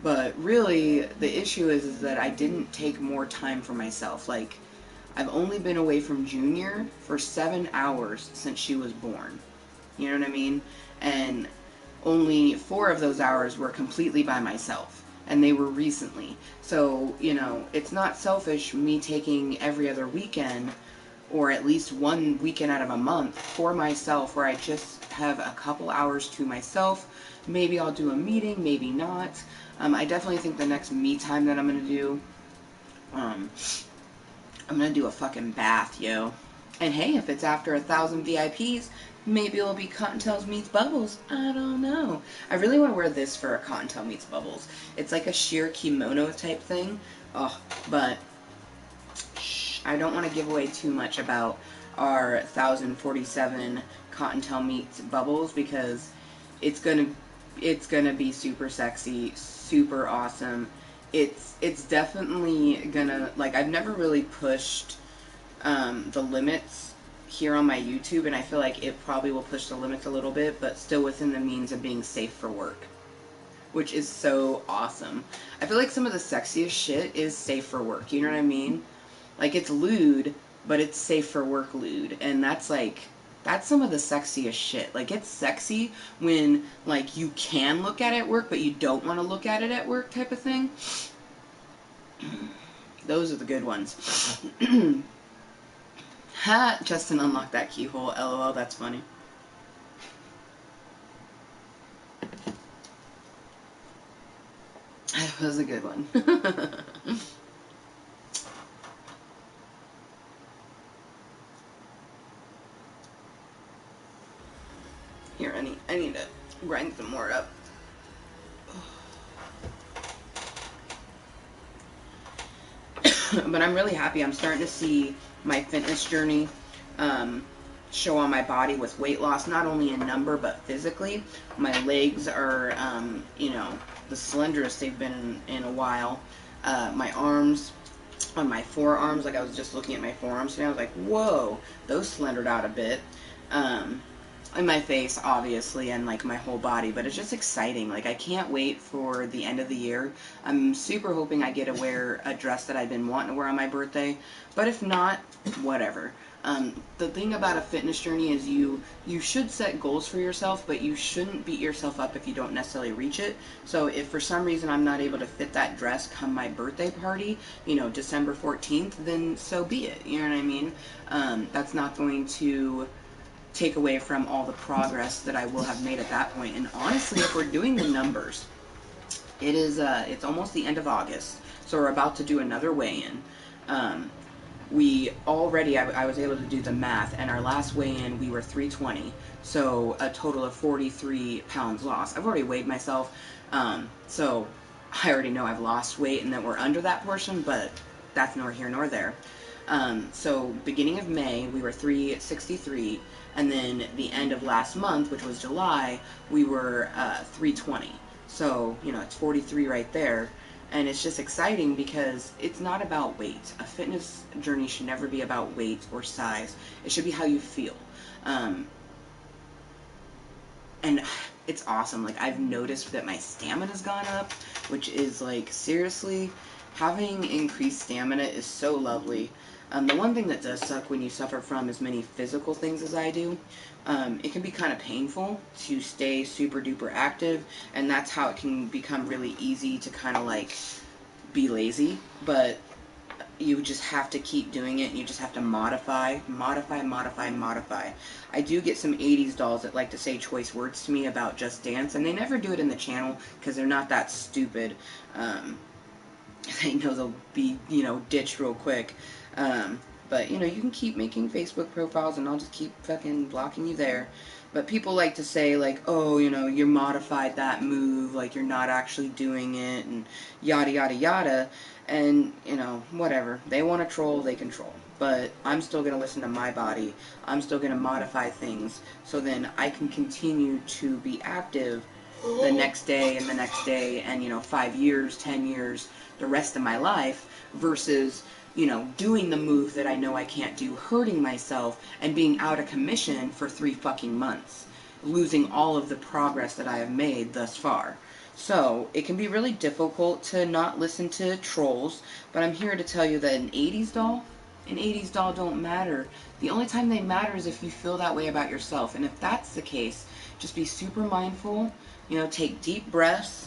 But really, the issue is that I didn't take more time for myself. Like, I've only been away from Junior for 7 hours since she was born. You know what I mean? And only 4 of those hours were completely by myself. And they were recently. So, you know, it's not selfish me taking every other weekend, or at least one weekend out of a month, for myself, where I just have a couple hours to myself. Maybe I'll do a meeting, maybe not. I definitely think the next me time that I'm going to do, I'm going to do a fucking bath, yo. And hey, if it's after 1,000 VIPs, maybe it'll be Kottontale meets Bubbles. I don't know. I really want to wear this for a Kottontale meets Bubbles. It's like a sheer kimono type thing. Oh, but shh, I don't want to give away too much about our 1,047 Kottontale meets Bubbles because it's gonna be super sexy, super awesome. It's definitely gonna, like, I've never really pushed the limits here on my YouTube, and I feel like it probably will push the limits a little bit, but still within the means of being safe for work, which is so awesome. I feel like some of the sexiest shit is safe for work, you know what I mean? Like, it's lewd, but it's safe for work lewd, and that's some of the sexiest shit. Like, it's sexy when, like, you can look at it at work, but you don't want to look at it at work type of thing. Those are the good ones. Ha! Justin unlocked that keyhole. LOL, that's funny. That was a good one. Here, I need to grind some more up. But I'm really happy. I'm starting to see my fitness journey show on my body with weight loss, not only in number but physically. My legs are, you know, the slenderest they've been in a while. My arms, on my forearms, like I was just looking at my forearms today, I was like, whoa, those slendered out a bit. In my face, obviously, and like my whole body, but it's just exciting. Like, I can't wait for the end of the year. I'm super hoping I get to wear a dress that I've been wanting to wear on my birthday, but if not, whatever. The thing about a fitness journey is you should set goals for yourself, but you shouldn't beat yourself up if you don't necessarily reach it. So if for some reason I'm not able to fit that dress come my birthday party, you know, December 14th, then so be it. You know what I mean? That's not going to take away from all the progress that I will have made at that point. And honestly, if we're doing the numbers, it's almost the end of August, so we're about to do another weigh-in. We already, I was able to do the math, and our last weigh-in we were 320, so a total of 43 pounds lost. I've already weighed myself, so I already know I've lost weight and that we're under that portion, but that's nor here nor there. So beginning of May, we were 363, and then the end of last month, which was July, we were 320. So, you know, it's 43 right there. And it's just exciting because it's not about weight. A fitness journey should never be about weight or size. It should be how you feel. And it's awesome. Like, I've noticed that my stamina's gone up, which is, like, seriously, having increased stamina is so lovely. The one thing that does suck when you suffer from as many physical things as I do, it can be kind of painful to stay super duper active, and that's how it can become really easy to kind of like be lazy, but you just have to keep doing it, and you just have to modify. I do get some 80s dolls that like to say choice words to me about Just Dance, and they never do it in the channel because they're not that stupid. They know they'll be, you know, ditched real quick. But, you know, you can keep making Facebook profiles and I'll just keep fucking blocking you there. But people like to say, like, oh, you know, you modified that move, like you're not actually doing it, and yada, yada, yada. And, you know, whatever. They want to troll, they can troll. But I'm still going to listen to my body. I'm still going to modify things so then I can continue to be active the next day and the next day and, you know, 5 years, 10 years, the rest of my life versus, you know, doing the move that I know I can't do, hurting myself, and being out of commission for 3 fucking months, losing all of the progress that I have made thus far. So, it can be really difficult to not listen to trolls, but I'm here to tell you that an 80s doll don't matter. The only time they matter is if you feel that way about yourself, and if that's the case, just be super mindful, you know, take deep breaths,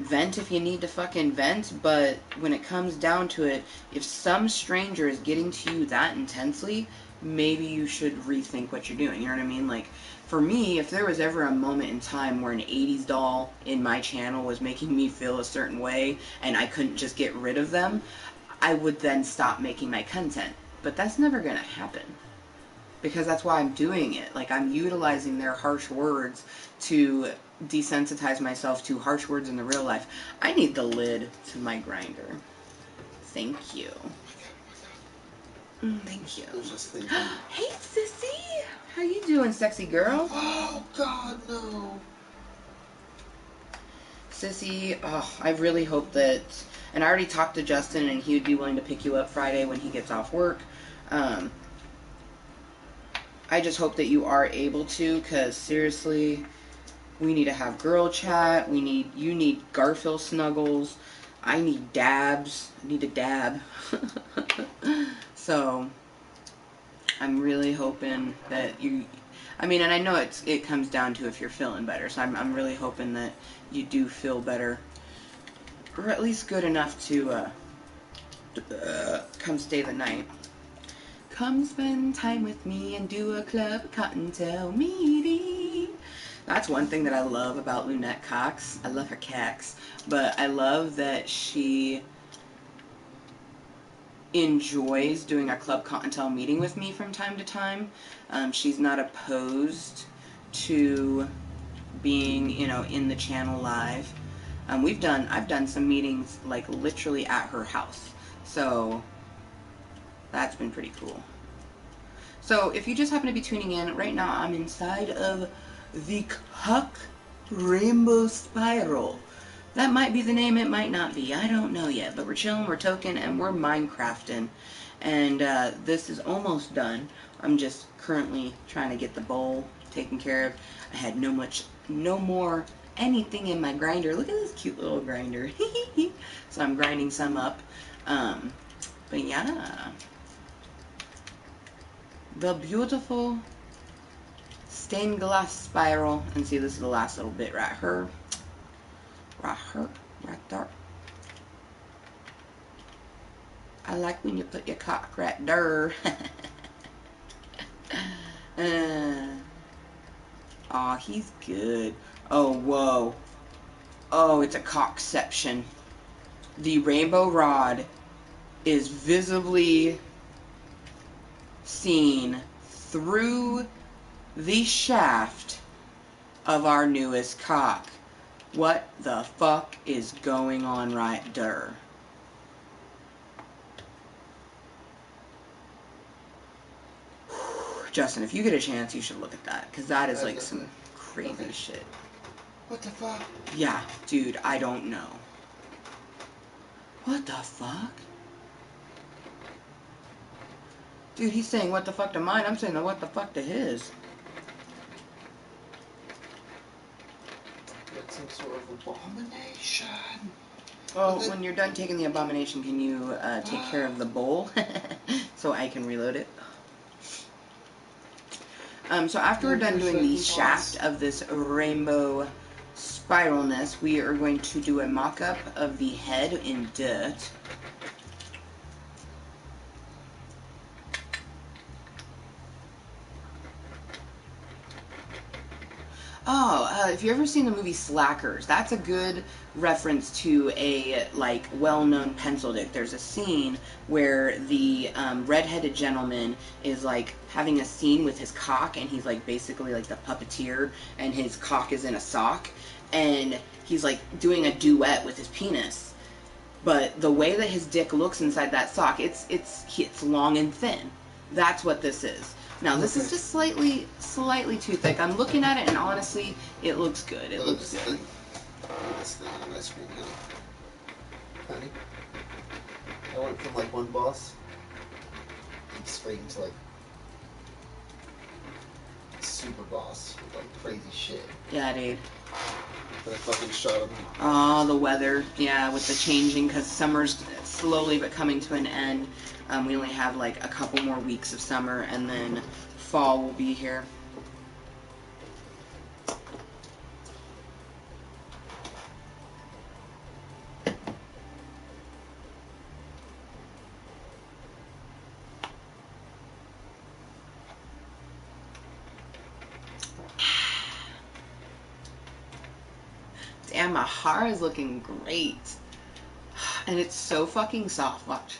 vent if you need to fucking vent, but when it comes down to it, if some stranger is getting to you that intensely, maybe you should rethink what you're doing, you know what I mean? Like, for me, if there was ever a moment in time where an 80s doll in my channel was making me feel a certain way, and I couldn't just get rid of them, I would then stop making my content. But that's never going to happen. Because that's why I'm doing it. Like, I'm utilizing their harsh words to desensitize myself to harsh words in the real life. I need the lid to my grinder. Thank you. Thank you. Hey, sissy! How you doing, sexy girl? Oh, God, no. Sissy, oh, I really hope that... And I already talked to Justin, and he would be willing to pick you up Friday when he gets off work. I just hope that you are able to, because seriously, we need to have girl chat. You need Garfield snuggles. I need dabs. I need a dab. So, I'm really hoping that you... I mean, and I know it comes down to if you're feeling better. So I'm really hoping that you do feel better, or at least good enough to come stay the night. Come spend time with me and do a Club Kottontale meeting. That's one thing that I love about Lunette Cox. I love her cax, but I love that she enjoys doing a Club Kottontale meeting with me from time to time. She's not opposed to being, in the channel live. I've done some meetings like literally at her house, so that's been pretty cool. So if you just happen to be tuning in, right now I'm inside of the Cuck Rainbow Spiral. That might be the name, it might not be, I don't know yet, but we're chilling, we're Tokin, and we're Minecraftin. And this is almost done. I'm just currently trying to get the bowl taken care of. I had no more anything in my grinder. Look at this cute little grinder. So I'm grinding some up. But yeah. The beautiful stained glass spiral. And see, this is the last little bit right here. Right there. I like when you put your cock right there. Aw, he's good. Oh, whoa. Oh, it's a cockception. The rainbow rod is visibly seen through the shaft of our newest cock. What the fuck is going on right there? Justin, if you get a chance, you should look at that, because that is like some crazy shit. What the fuck? Yeah, dude, I don't know. What the fuck? Dude, he's saying what the fuck to mine, I'm saying what the fuck to his. That's some sort of abomination. Well, when you're done taking the abomination, can you take care of the bowl? So I can reload it. So after we're done doing the shaft of this rainbow spiralness, we are going to do a mock-up of the head in dirt. Oh, if you've ever seen the movie Slackers, that's a good reference to a, like, well-known pencil dick. There's a scene where the redheaded gentleman is, like, having a scene with his cock, and he's, like, basically, like, the puppeteer, and his cock is in a sock, and he's, like, doing a duet with his penis. But the way that his dick looks inside that sock, it's long and thin. That's what this is. Now, this is just slightly too thick. I'm looking at it, and honestly, it looks good. It looks good. This thing on my screen now. Honey, I went from, like, one boss straight into, like, super boss with, like, crazy shit. Yeah, dude. But I fucking shot him. Oh, the weather. Yeah, with the changing, because summer's slowly but coming to an end. We only have, like, a couple more weeks of summer, and then fall will be here. Damn, my hair is looking great. And it's so fucking soft. Watch.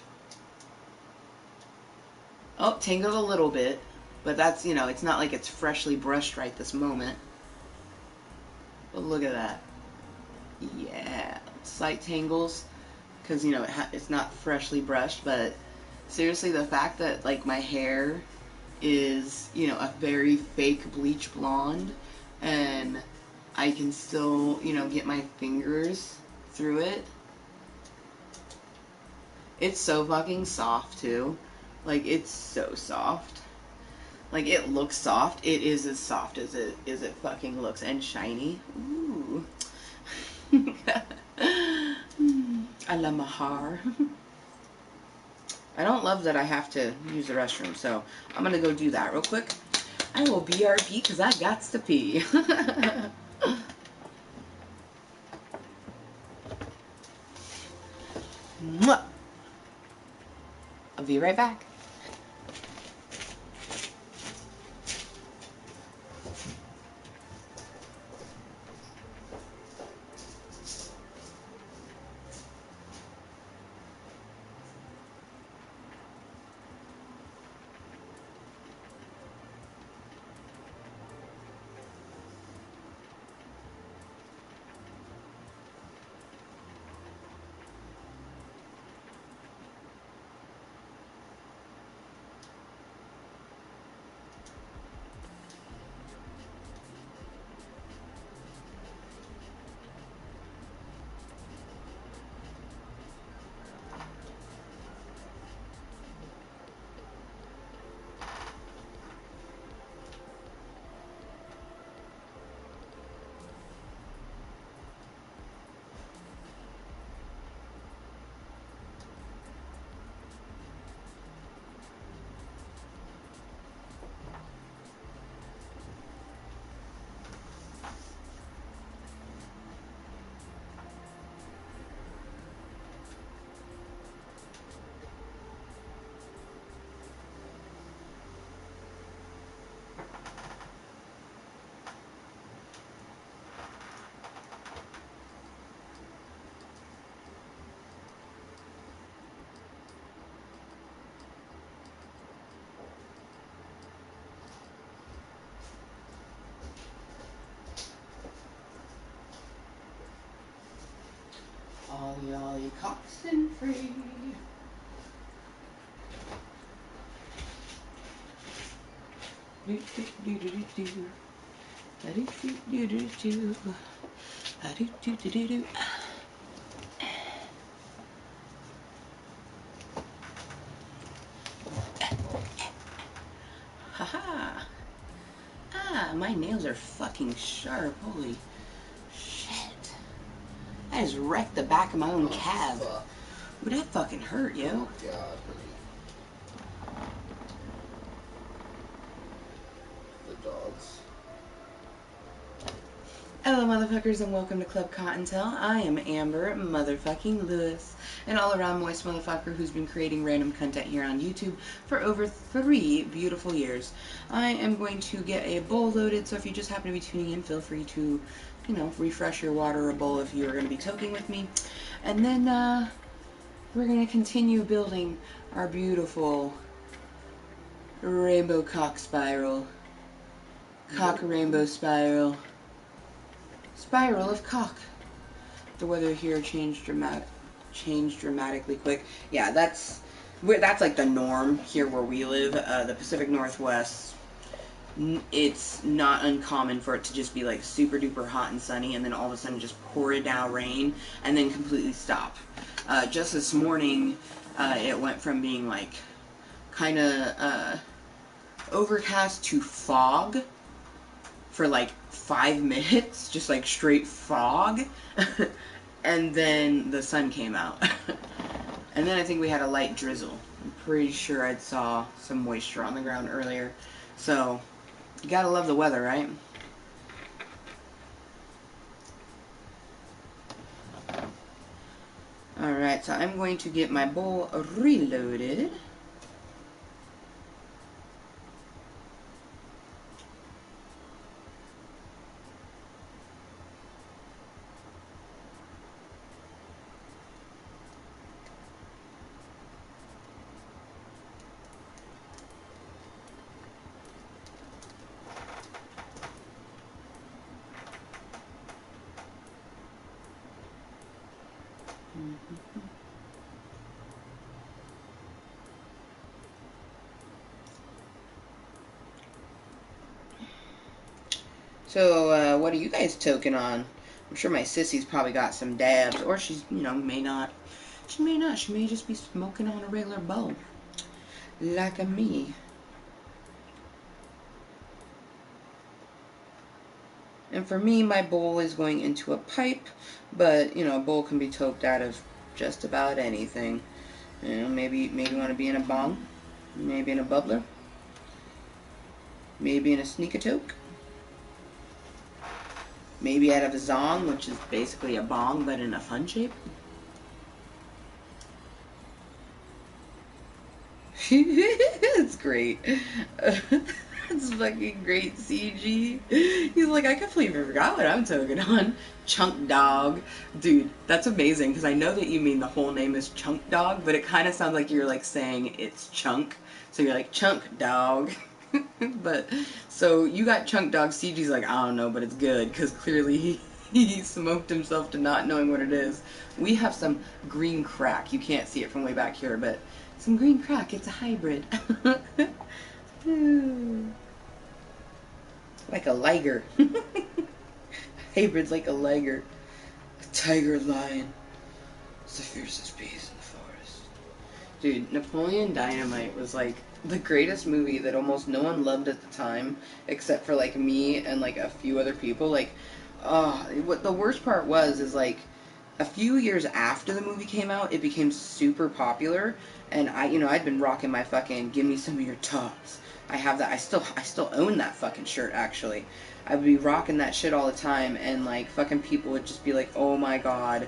Oh, tangled a little bit. But that's, you know, it's not like it's freshly brushed right this moment. But look at that. Yeah. Slight tangles. Because, you know, it's not freshly brushed. But seriously, the fact that, like, my hair is, you know, a very fake bleach blonde. And I can still, you know, get my fingers through it. It's so fucking soft, too. Like, it's so soft. Like, it looks soft. It is as soft as it fucking looks. And shiny. Ooh. I love my hair. I don't love that I have to use the restroom, so I'm gonna go do that real quick. I will BRB because I got to pee. Mwah. I'll be right back. Ollie, ollie, coxswain free. Do do do do do do. Do do do do do. Do do do do do. Haha. Ah, my nails are fucking sharp. Holy shit. I just wrecked the back of my own calf. Fuck. Ooh, that fucking hurt, yo. Oh god, honey. The dogs. Hello, motherfuckers, and welcome to Club Kottontale. I am Amber motherfucking Lewis, an all-around moist motherfucker who's been creating random content here on YouTube for over 3 beautiful years. I am going to get a bowl loaded, so if you just happen to be tuning in, feel free to, you know, refresh your water or bowl if you are going to be toking with me. And then, we're going to continue building our beautiful rainbow cock spiral. Cock rainbow spiral. Spiral of cock. The weather here changed dramatically quick. Yeah, that's like the norm here where we live. The Pacific Northwest. It's not uncommon for it to just be like super duper hot and sunny, and then all of a sudden just pour it down rain, and then completely stop. Just this morning, it went from being like kind of overcast to fog for like 5 minutes, just like straight fog, and then the sun came out. And then I think we had a light drizzle. I'm pretty sure I saw some moisture on the ground earlier. So, you gotta love the weather, right? Alright, so I'm going to get my bowl reloaded. So, what are you guys toking on? I'm sure my sissy's probably got some dabs, or she's, may not. She may not. She may just be smoking on a regular bowl, like a me. And for me, my bowl is going into a pipe, but, a bowl can be toked out of just about anything. Maybe you want to be in a bong, maybe in a bubbler, maybe in a sneak a toke, maybe out of a zong, which is basically a bong but in a fun shape. It's great. It's fucking great, CG. He's like, I completely forgot what I'm toking on. Chunk Dog. Dude, that's amazing, because I know that you mean the whole name is Chunk Dog, but it kind of sounds like you're, like, saying it's Chunk. So you're like, Chunk Dog. But, so you got Chunk Dog. CG's like, I don't know, but it's good, because clearly he smoked himself to not knowing what it is. We have some green crack. You can't see it from way back here, but some green crack. It's a hybrid. Like a liger. Hybrid's like a liger. A tiger lion. It's the fiercest beast in the forest. Dude, Napoleon Dynamite was like the greatest movie that almost no one loved at the time, except for like me and like a few other people. Like, what the worst part was is like a few years after the movie came out, it became super popular, and I'd been rocking my fucking "Give Me Some of Your Tots." I have that. I still own that fucking shirt, actually. I would be rocking that shit all the time, and like fucking people would just be like, "Oh my god,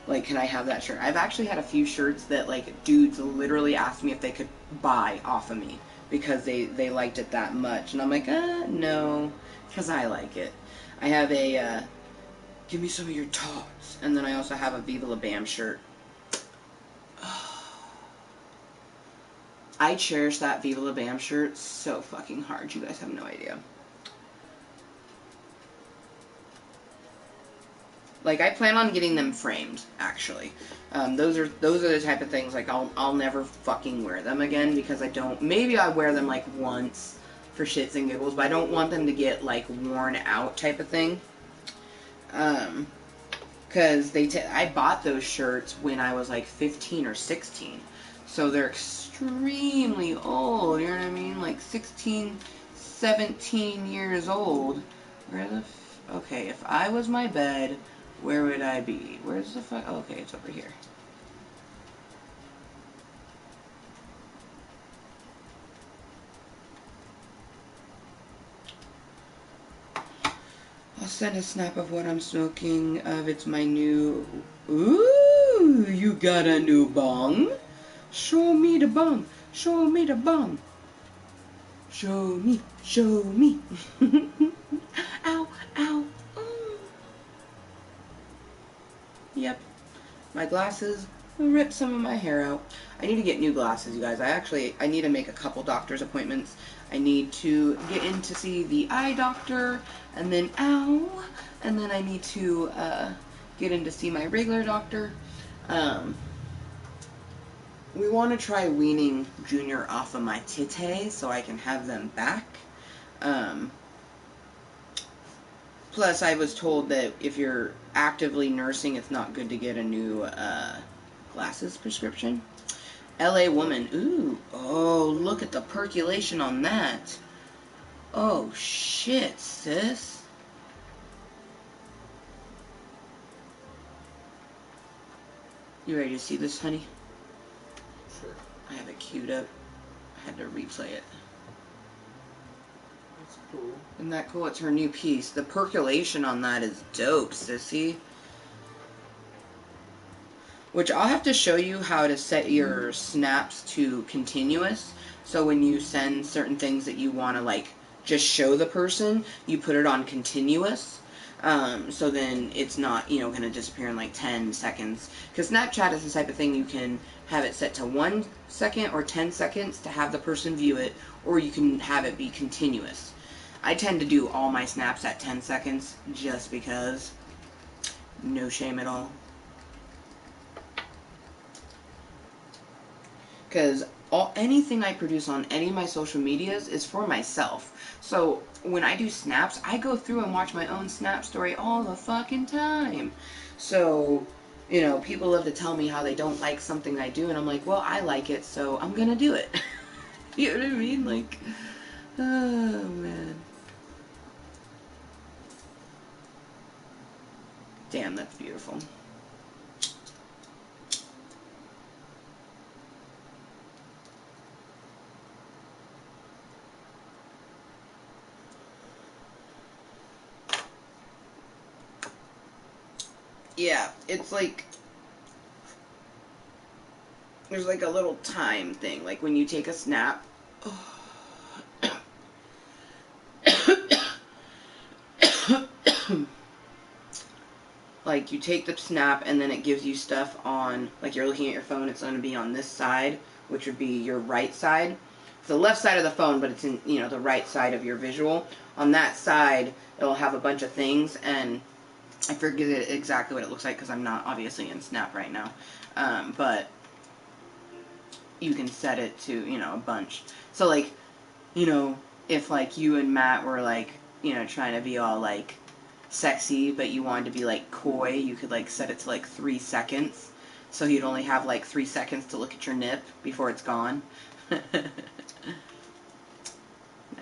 like, can I have that shirt?" I've actually had a few shirts that like dudes literally asked me if they could buy off of me because they liked it that much, and I'm like, no, because I like it. I have a "Give Me Some of Your Tots," and then I also have a Viva La Bam shirt. I cherish that Viva La Bam shirt so fucking hard. You guys have no idea. Like, I plan on getting them framed, actually. Those are the type of things, like, I'll never fucking wear them again, because I don't, maybe I wear them, like, once for shits and giggles, but I don't want them to get, like, worn out type of thing. Because I bought those shirts when I was, like, 15 or 16. So they're extremely old, you know what I mean? Like 16, 17 years old. Okay, if I was my bed, where would I be? Where's the fuck? Okay, it's over here. I'll send a snap of what I'm smoking. It's my new... Ooh, you got a new bong? Show me the bong. Show me the bong. Show me. Show me. Ow, ow. Yep. My glasses ripped some of my hair out. I need to get new glasses, you guys. I need to make a couple doctor's appointments. I need to get in to see the eye doctor, and then, ow, and then I need to get in to see my regular doctor. We want to try weaning Junior off of my titties so I can have them back. Plus, I was told that if you're actively nursing, it's not good to get a new glasses prescription. LA woman. Ooh. Oh, look at the percolation on that. Oh, shit, sis. You ready to see this, honey? Sure. I have it queued up. I had to replay it. That's cool. Isn't that cool? It's her new piece. The percolation on that is dope, sissy. Which I'll have to show you how to set your snaps to continuous. So when you send certain things that you want to, like, just show the person, you put it on continuous. So then it's not, going to disappear in like 10 seconds. Because Snapchat is the type of thing you can have it set to 1 second or 10 seconds to have the person view it, or you can have it be continuous. I tend to do all my snaps at 10 seconds just because. No shame at all. because anything I produce on any of my social medias is for myself. So when I do snaps, I go through and watch my own snap story all the fucking time. So, you know, people love to tell me how they don't like something I do, and I'm like, well, I like it, so I'm gonna do it. You know what I mean? Like, oh man. Damn, that's beautiful. Yeah, it's like, there's like a little time thing, like when you take a snap. Like you take the snap and then it gives you stuff on, like you're looking at your phone, it's going to be on this side, which would be your right side. It's the left side of the phone, but it's in, you know, the right side of your visual. On that side, it'll have a bunch of things, and I forget exactly what it looks like because I'm not obviously in Snap right now. But you can set it to, you know, a bunch. So like, you know, if like you and Matt were like, you know, trying to be all like sexy, but you wanted to be like coy, you could like set it to like 3 seconds. So you'd only have like 3 seconds to look at your nip before it's gone.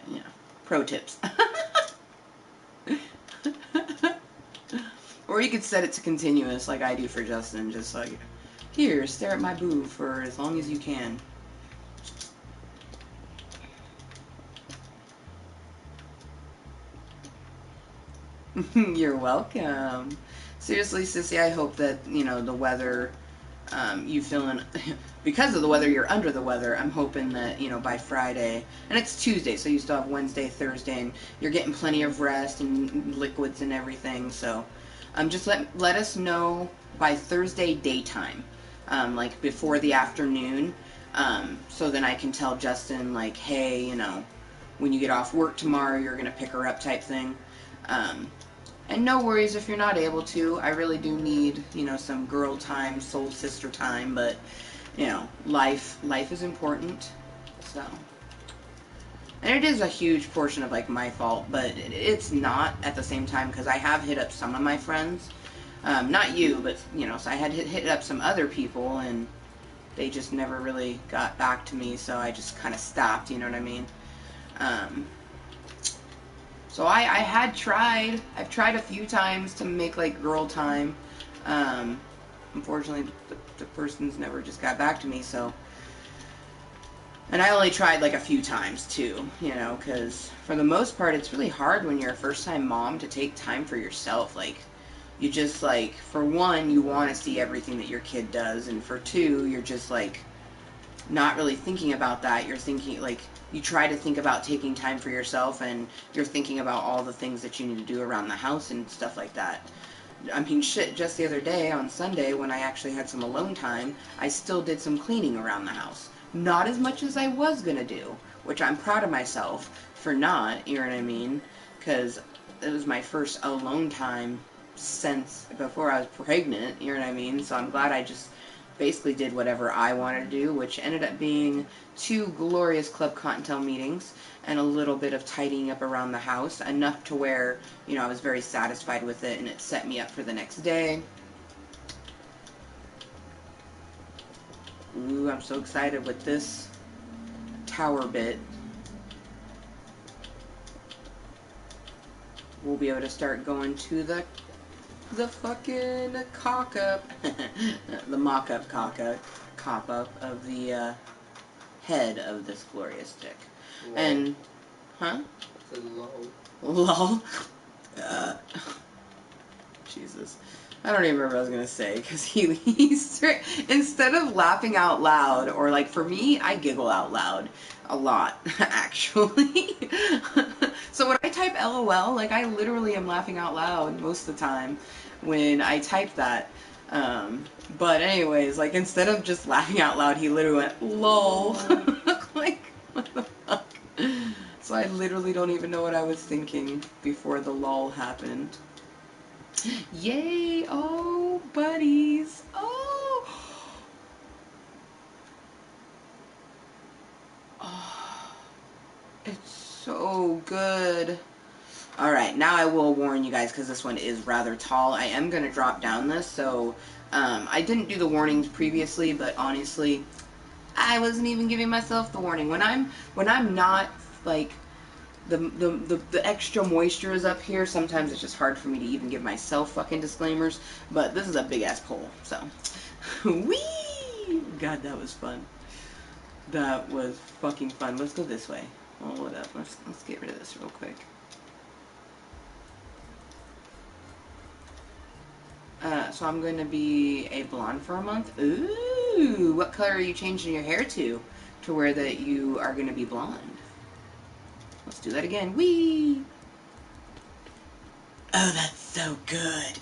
Yeah, pro tips. Or you could set it to continuous like I do for Justin, just like, here, stare at my boob for as long as you can. You're welcome. Seriously, Sissy, I hope that, you know, the weather, you feeling, because of the weather, you're under the weather. I'm hoping that, you know, by Friday, and it's Tuesday, so you still have Wednesday, Thursday, and you're getting plenty of rest and liquids and everything, so just let us know by Thursday daytime, like before the afternoon, so then I can tell Justin, like, hey, you know, when you get off work tomorrow, you're going to pick her up type thing. And no worries if you're not able to. I really do need, you know, some girl time, soul sister time, but, you know, life is important, so. And it is a huge portion of, like, my fault, but it's not at the same time, because I have hit up some of my friends. Not you, but, you know, so I had hit up some other people, and they just never really got back to me, so I just kind of stopped, you know what I mean? So I had tried. I've tried a few times to make like girl time. Unfortunately, the person's never just got back to me. So, and I only tried like a few times too, you know, because for the most part, it's really hard when you're a first-time mom to take time for yourself. Like, you just like, for one, you want to see everything that your kid does, and for two, you're just like not really thinking about that. You're thinking, like, you try to think about taking time for yourself, and you're thinking about all the things that you need to do around the house and stuff like that. I mean, shit, just the other day on Sunday when I actually had some alone time, I still did some cleaning around the house. Not as much as I was gonna do, which I'm proud of myself for not, you know what I mean? Because it was my first alone time since before I was pregnant, you know what I mean? So I'm glad I just basically did whatever I wanted to do, which ended up being 2 glorious Club Kottontale meetings and a little bit of tidying up around the house, enough to where, you know, I was very satisfied with it, and it set me up for the next day. Ooh, I'm so excited with this tower bit. We'll be able to start going to the fucking cock-up, the mock-up cop-up of the head of this glorious stick. Lol. And, huh? Lol. Lol. Jesus. I don't even remember what I was going to say, because he's, instead of laughing out loud, or like for me, I giggle out loud a lot, actually. So when I type LOL, like I literally am laughing out loud most of the time when I type that. But anyways, like instead of just laughing out loud, he literally went, LOL. Like, what the fuck? So I literally don't even know what I was thinking before the LOL happened. Yay! Oh, buddies! Oh! It's so good. Alright, now I will warn you guys, because this one is rather tall. I am going to drop down this, so I didn't do the warnings previously, but honestly, I wasn't even giving myself the warning. When I'm not, like, the extra moisture is up here, sometimes it's just hard for me to even give myself fucking disclaimers, but this is a big-ass pole, so. Whee! God, that was fun. That was fucking fun. Let's go this way. Hold it up. Let's get rid of this real quick. So I'm going to be a blonde for a month. Ooh, what color are you changing your hair to where that you are going to be blonde? Let's do that again. Whee! Oh, that's so good.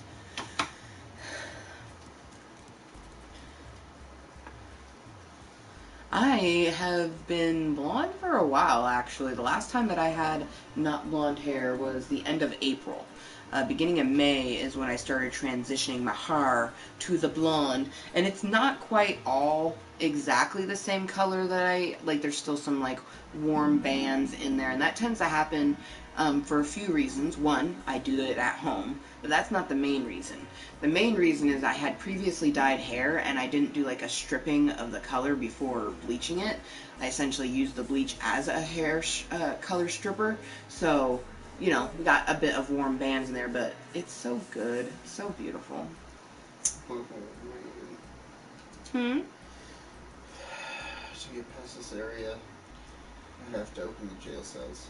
I have been blonde for a while, actually. The last time that I had not blonde hair was the end of April. Beginning of May is when I started transitioning my hair to the blonde. And it's not quite all exactly the same color that I... Like, there's still some, like, warm bands in there. And that tends to happen for a few reasons. One, I do it at home. But that's not the main reason. The main reason is I had previously dyed hair and I didn't do like a stripping of the color before bleaching it. I essentially used the bleach as a hair color stripper. So, you know, we got a bit of warm bands in there, but it's so good. It's so beautiful. Hmm? To get past this area, I have to open the jail cells.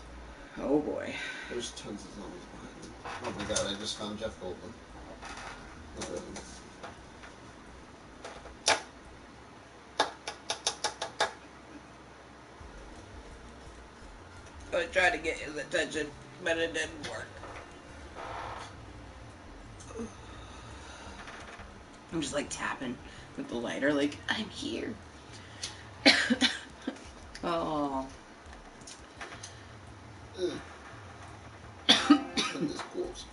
Oh boy. There's tons of zombies behind me. Oh my god, I just found Jeff Goldblum. I tried to get his attention, but it didn't work. I'm just like tapping with the lighter, like, I'm here. Oh. Goodness balls.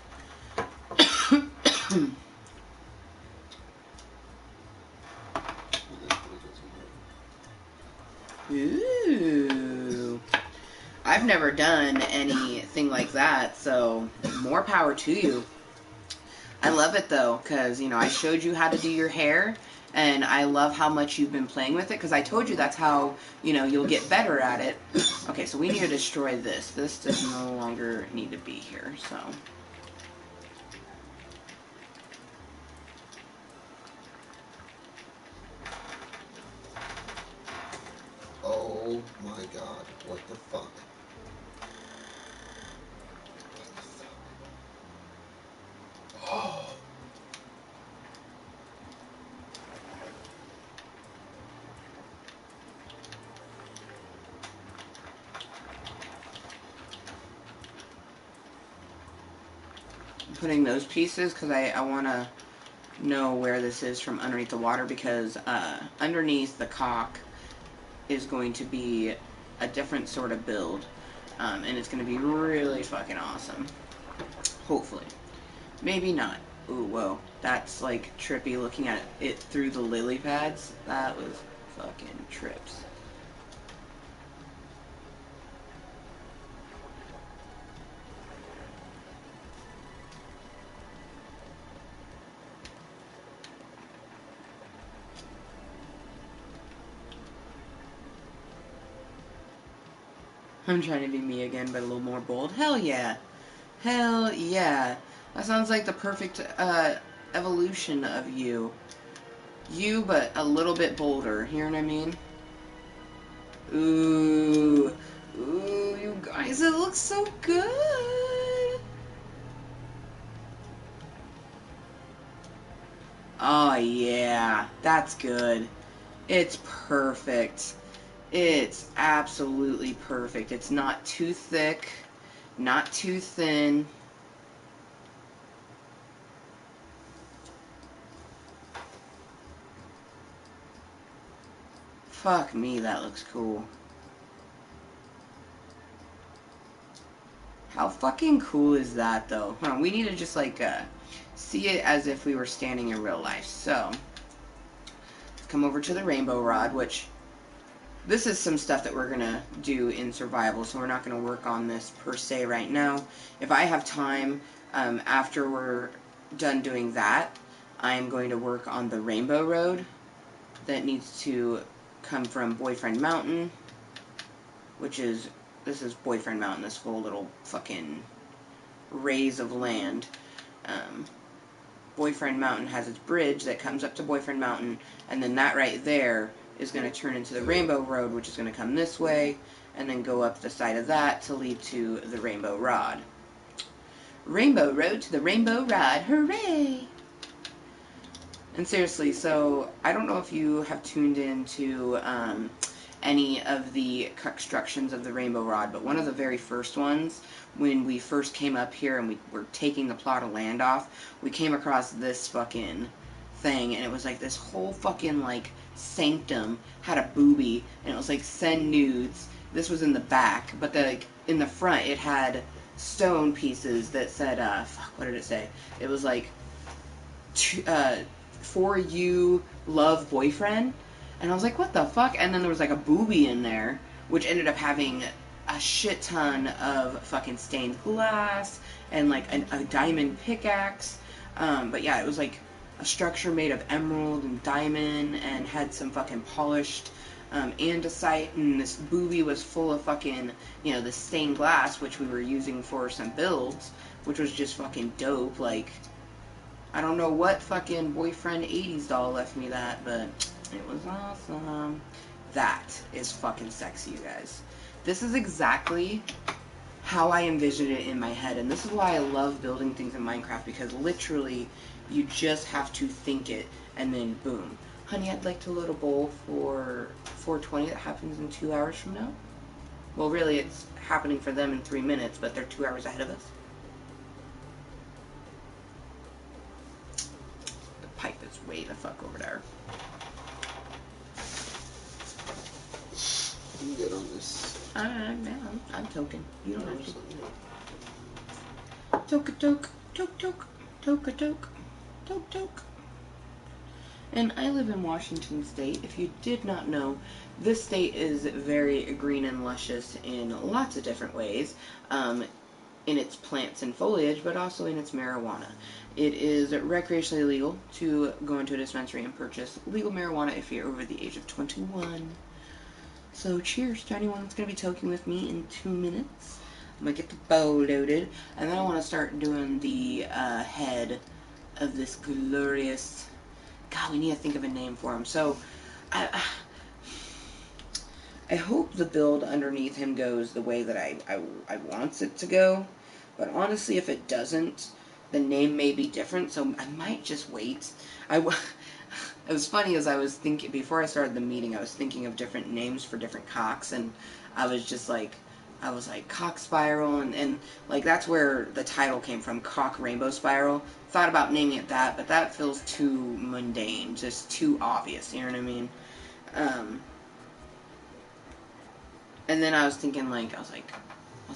Ooh. I've never done anything like that, so more power to you. I love it though, because, you know, I showed you how to do your hair, and I love how much you've been playing with it, because I told you that's how, you know, you'll get better at it. Okay, so we need to destroy this. This does no longer need to be here, so. Oh my god, what the fuck? Oh. I'm putting those pieces because I want to know where this is from underneath the water, because underneath the cock is going to be a different sort of build, and it's going to be really fucking awesome. Hopefully. Maybe not. Ooh, whoa. That's like trippy looking at it through the lily pads. That was fucking trips. I'm trying to be me again, but a little more bold. Hell yeah. Hell yeah. That sounds like the perfect evolution of you. You, but a little bit bolder. You know what I mean? Ooh. Ooh, you guys, it looks so good. Oh, yeah. That's good. It's perfect. It's absolutely perfect. It's not too thick, not too thin. Fuck me, that looks cool. How fucking cool is that, though? Hold on, we need to just, like, see it as if we were standing in real life. So, come over to the rainbow rod, which this is some stuff that we're going to do in survival, so we're not going to work on this per se right now. If I have time, after we're done doing that, I am going to work on the Rainbow Road that needs to come from Boyfriend Mountain, which is, this is Boyfriend Mountain, this whole little fucking raise of land. Boyfriend Mountain has its bridge that comes up to Boyfriend Mountain, and then that right there is going to turn into the Rainbow Road, which is going to come this way, and then go up the side of that to lead to the Rainbow Rod. Rainbow Road to the Rainbow Rod, hooray! And seriously, so I don't know if you have tuned into any of the constructions of the Rainbow Rod, but one of the very first ones, when we first came up here and we were taking the plot of land off, we came across this fucking thing, and it was like this whole fucking like sanctum had a booby, and it was like send nudes. This was in the back, but like in the front it had stone pieces that said fuck, what did it say? It was like for you, love, boyfriend. And I was like, what the fuck? And then there was like a booby in there, which ended up having a shit ton of fucking stained glass and like a diamond pickaxe. But yeah, it was like a structure made of emerald and diamond and had some fucking polished andesite, and this booby was full of fucking, you know, the stained glass, which we were using for some builds, which was just fucking dope. Like, I don't know what fucking boyfriend 80s doll left me that, but it was awesome. That is fucking sexy, you guys. This is exactly how I envisioned it in my head, and this is why I love building things in Minecraft, because literally you just have to think it, and then boom. Honey, I'd like to load a bowl for 420 that happens in 2 hours from now. Well, really, it's happening for them in 3 minutes, but they're 2 hours ahead of us. The pipe is way the fuck over there. I'm good on this. I'm Tokin. You don't have to. Toke, toke. And I live in Washington State. If you did not know, this state is very green and luscious in lots of different ways. In its plants and foliage, but also in its marijuana. It is recreationally legal to go into a dispensary and purchase legal marijuana if you're over the age of 21. So cheers to anyone that's going to be toking with me in 2 minutes. I'm going to get the bowl loaded, and then I want to start doing the head of this glorious... God, we need to think of a name for him. So, I hope the build underneath him goes the way that I want it to go. But honestly, if it doesn't, the name may be different, so I might just wait. It was funny, as I was thinking, before I started the meeting, I was thinking of different names for different cocks, and I was like, Cock Spiral, and like, that's where the title came from, Cock Rainbow Spiral. Thought about naming it that, but that feels too mundane, just too obvious, you know what I mean? And then I was thinking, like, I was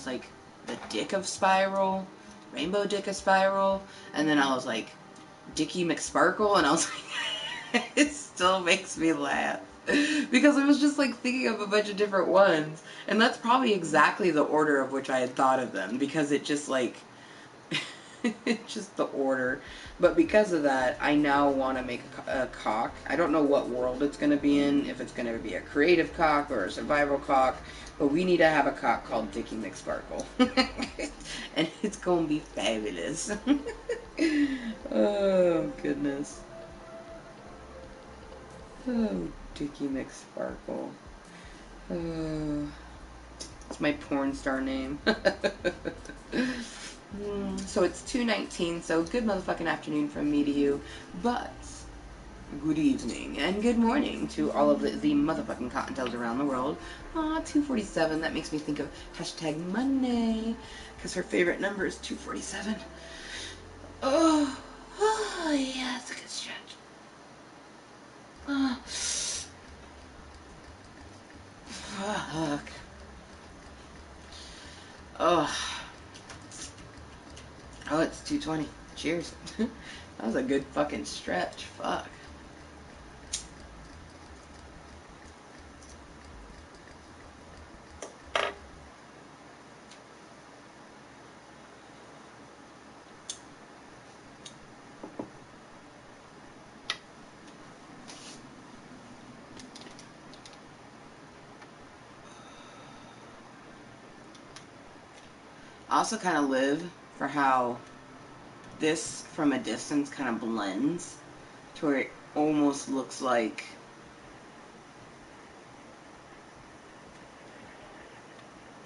like, the Dick of Spiral, Rainbow Dick of Spiral, and then I was like, Dickie McSparkle, and I was like, it still makes me laugh. Because I was just like thinking of a bunch of different ones, and that's probably exactly the order of which I had thought of them, because it just like, it's just the order. But because of that, I now want to make a cock. I don't know what world it's going to be in, if it's going to be a creative cock or a survival cock, but we need to have a cock called Dickie McSparkle. And it's going to be fabulous. Oh, goodness. Oh, Dickie McSparkle. Oh, it's my porn star name. So it's 2:19, so good motherfucking afternoon from me to you, but good evening and good morning to all of the motherfucking Kottontales around the world. 247, that makes me think of hashtag Monday, because her favorite number is 247. Oh, yeah, it's a good stretch. Oh, fuck. Oh, it's 2:20. Cheers. That was a good fucking stretch. Fuck. I also kind of live for how this from a distance kind of blends to where it almost looks like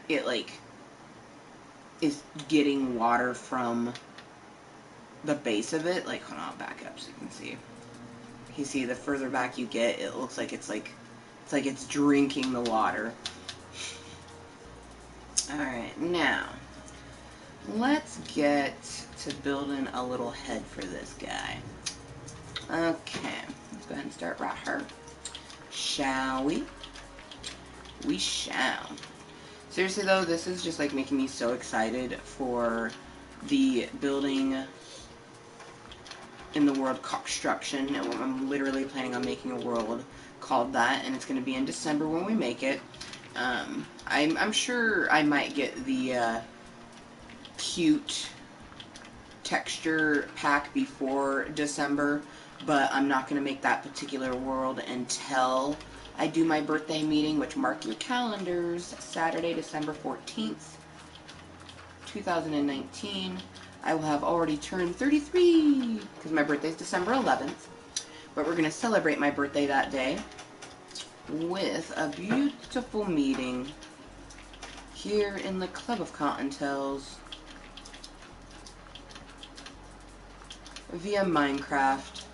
it like is getting water from the base of it. Like, hold on, I'll back up so you can see. You see, the further back you get, it looks like it's drinking the water. Alright, now let's get to building a little head for this guy. Okay, let's go ahead and start right here. Shall we? We shall. Seriously though, this is just like making me so excited for the building in the world construction. I'm literally planning on making a world called that, and it's going to be in December when we make it. I'm sure I might get the cute texture pack before December, but I'm not going to make that particular world until I do my birthday meeting, which, mark your calendars, Saturday, December 14th, 2019. I will have already turned 33, because my birthday is December 11th, but we're going to celebrate my birthday that day with a beautiful meeting here in the Club of Kottontales via Minecraft,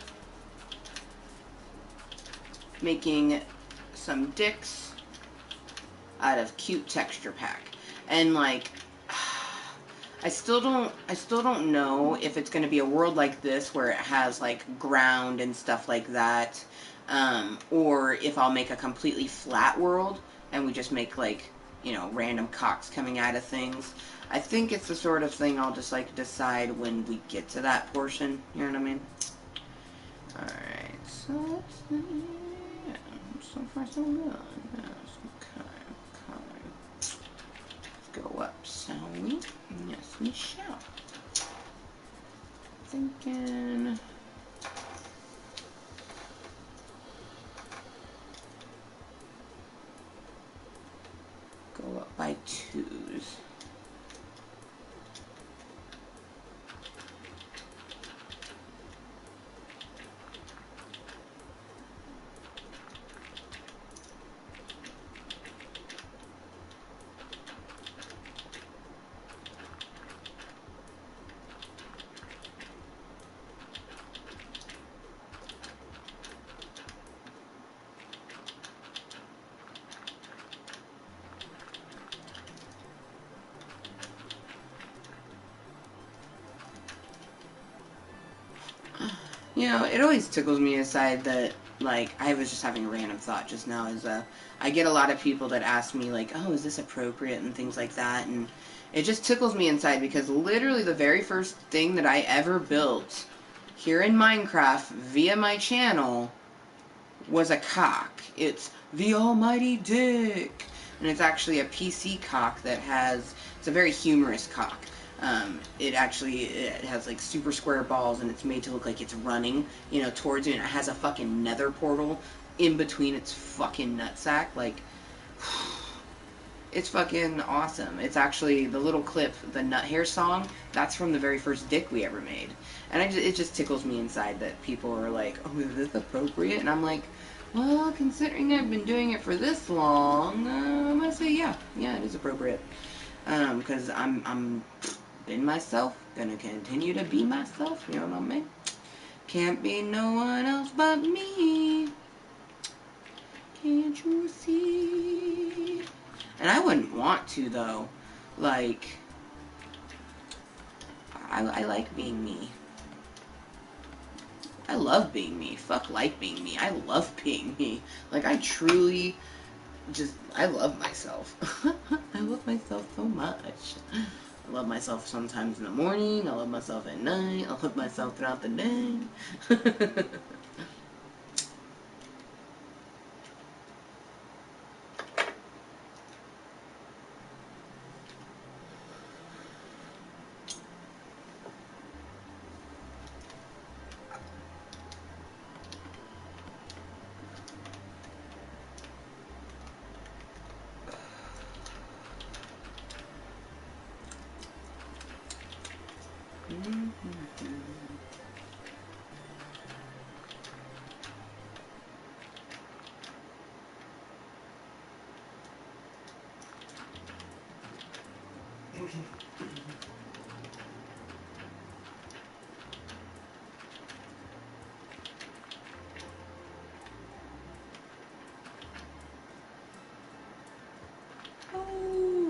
making some dicks out of cute texture pack. And like, I still don't know if it's going to be a world like this where it has like ground and stuff like that, or if I'll make a completely flat world and we just make like, you know, random cocks coming out of things. I think it's the sort of thing I'll just like decide when we get to that portion. You know what I mean? Alright, so let's see. Yeah, so far so good. Yes, okay. Let's go up, shall we? Yes, we shall. Thinking. Go up by 2s. You know, it always tickles me aside that, like, I was just having a random thought just now, is, I get a lot of people that ask me, like, oh, is this appropriate, and things like that, and it just tickles me inside, because literally the very first thing that I ever built here in Minecraft via my channel was a cock. It's the almighty dick, and it's actually a PC cock that has, it's a very humorous cock. It has like super square balls, and it's made to look like it's running, you know, towards you, and it has a fucking nether portal in between its fucking nutsack. Like, it's fucking awesome. It's actually the little clip, the Nut Hair song, that's from the very first dick we ever made. And it just tickles me inside that people are like, oh, is this appropriate? And I'm like, well, considering I've been doing it for this long, I'm gonna say yeah, it is appropriate. Because I'm been myself, gonna continue to be myself, you know what I mean? Can't be no one else but me. Can't you see? And I wouldn't want to, though. Like, I like being me. I love being me. Fuck like being me. I love being me. Like, I truly I love myself. I love myself so much. I love myself sometimes in the morning. I love myself at night. I love myself throughout the day.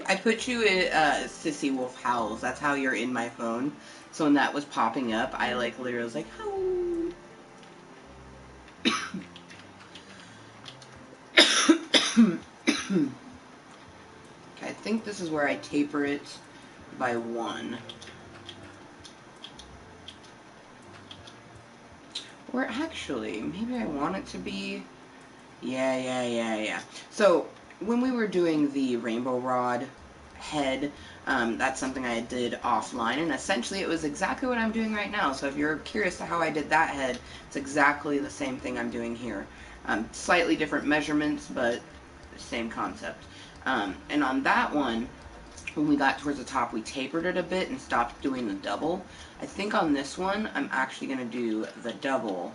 I put you in Sissy Wolf Howls. That's how you're in my phone. So when that was popping up, I like literally was like, howl. Okay, I think this is where I taper it by 1. Or actually, maybe I want it to be... Yeah. So, when we were doing the Rainbow Rod head, that's something I did offline, and essentially it was exactly what I'm doing right now. So if you're curious to how I did that head, it's exactly the same thing I'm doing here. Slightly different measurements, but same concept. And on that one, when we got towards the top, we tapered it a bit and stopped doing the double. I think on this one, I'm actually going to do the double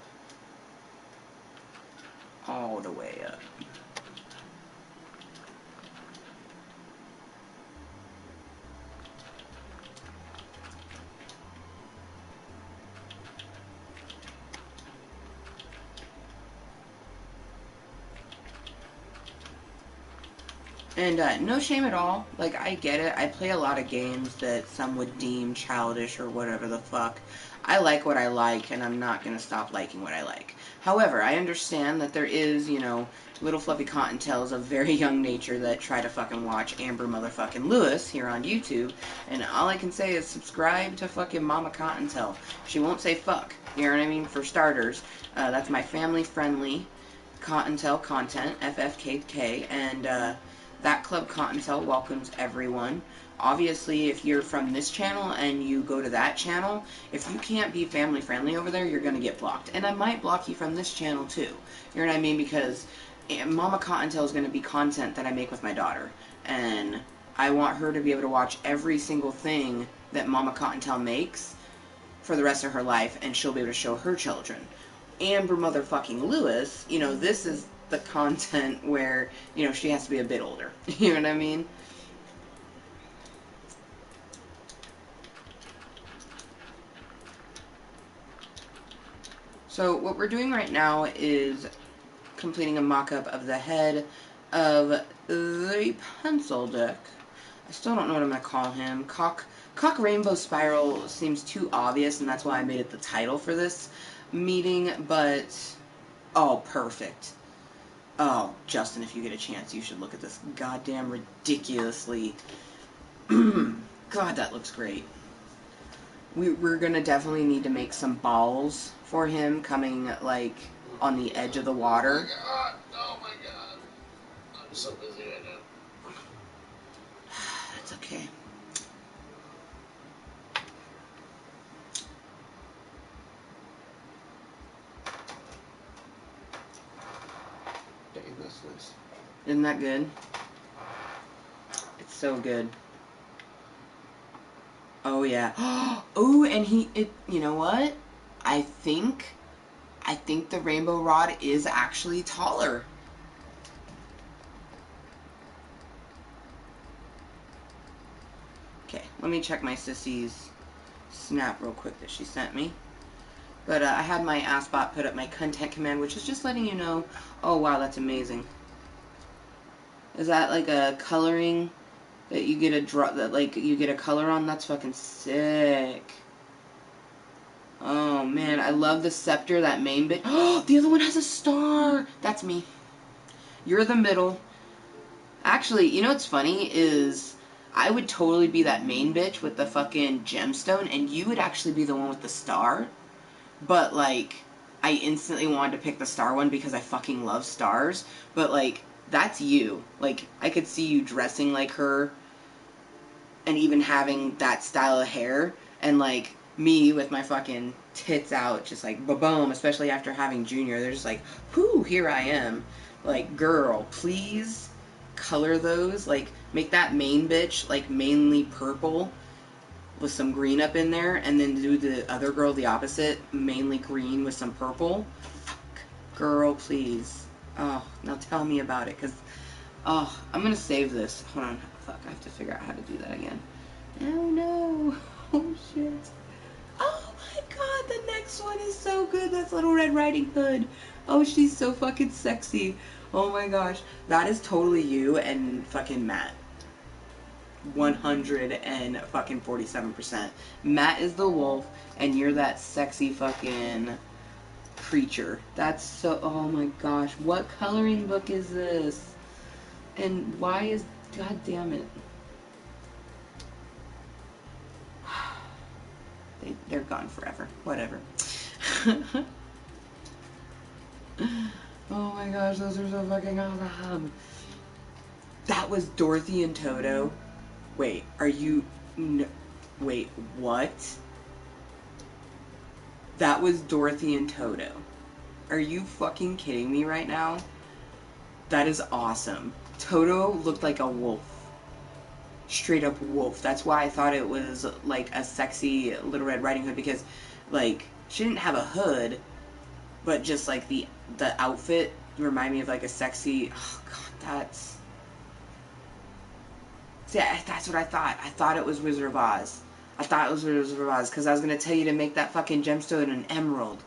all the way up. And no shame at all. Like, I get it. I play a lot of games that some would deem childish or whatever the fuck. I like what I like, and I'm not going to stop liking what I like. However, I understand that there is, you know, little fluffy cottontails of very young nature that try to fucking watch Amber motherfucking Lewis here on YouTube, and all I can say is subscribe to fucking Mama Cottontail. She won't say fuck, you know what I mean? For starters, that's my family-friendly Cottontail content, FFKK, and, that Club Kottontale welcomes everyone. Obviously, if you're from this channel and you go to that channel, if you can't be family friendly over there, you're going to get blocked. And I might block you from this channel too. You know what I mean? Because Mama Cottontail is going to be content that I make with my daughter. And I want her to be able to watch every single thing that Mama Cottontail makes for the rest of her life, and she'll be able to show her children. Amber motherfucking Lewis, you know, this is the content where, you know, she has to be a bit older. You know what I mean? So what we're doing right now is completing a mock-up of the head of the pencil deck. I still don't know what I'm going to call him. Cock Rainbow Spiral seems too obvious, and that's why I made it the title for this meeting, but... Oh, perfect. Oh, Justin, if you get a chance, you should look at this goddamn ridiculously... God, that looks great. We're going to definitely need to make some balls for him coming, like, on the edge of the water. Oh my god. I'm so busy right now. It's okay. Dang, that's nice. Isn't that good? It's so good. Oh yeah. Oh, and you know what? I think the rainbow rod is actually taller. Okay, let me check my sissy's snap real quick that she sent me. But I had my AskBot put up my content command, which is just letting you know. Oh wow, that's amazing. Is that like a coloring that you get you get a color on? That's fucking sick. Oh man, I love the scepter, that main bit. Oh, the other one has a star. That's me. You're the middle. Actually, you know what's funny is I would totally be that main bitch with the fucking gemstone, and you would actually be the one with the star. But like, I instantly wanted to pick the star one because I fucking love stars. But like, that's you. Like, I could see you dressing like her and even having that style of hair, and like me with my fucking tits out, just like ba-boom, especially after having Junior. They're just like, whoo, here I am. Like, girl, please color those. Like, make that main bitch like mainly purple with some green up in there, and then do the other girl the opposite, mainly green with some purple. Fuck. Girl, please. Oh, now tell me about it, because, oh, I'm going to save this. Hold on. Fuck, I have to figure out how to do that again. Oh, no. Oh, shit. Oh, my God, the next one is so good. That's Little Red Riding Hood. Oh, she's so fucking sexy. Oh, my gosh. That is totally you and fucking Matt. 147%. Matt is the wolf, and you're that sexy fucking creature. That's so. Oh my gosh. What coloring book is this? And why is. God damn it. They're gone forever. Whatever. Oh my gosh, those are so fucking awesome. That was Dorothy and Toto. Wait, are you... No, wait, what? That was Dorothy and Toto. Are you fucking kidding me right now? That is awesome. Toto looked like a wolf. Straight up wolf. That's why I thought it was like a sexy Little Red Riding Hood, because like she didn't have a hood, but just like the outfit reminded me of like a sexy. Oh god, that's. See, that's what I thought. I thought it was Wizard of Oz. I thought it was Wizard of Oz because I was gonna tell you to make that fucking gemstone an emerald.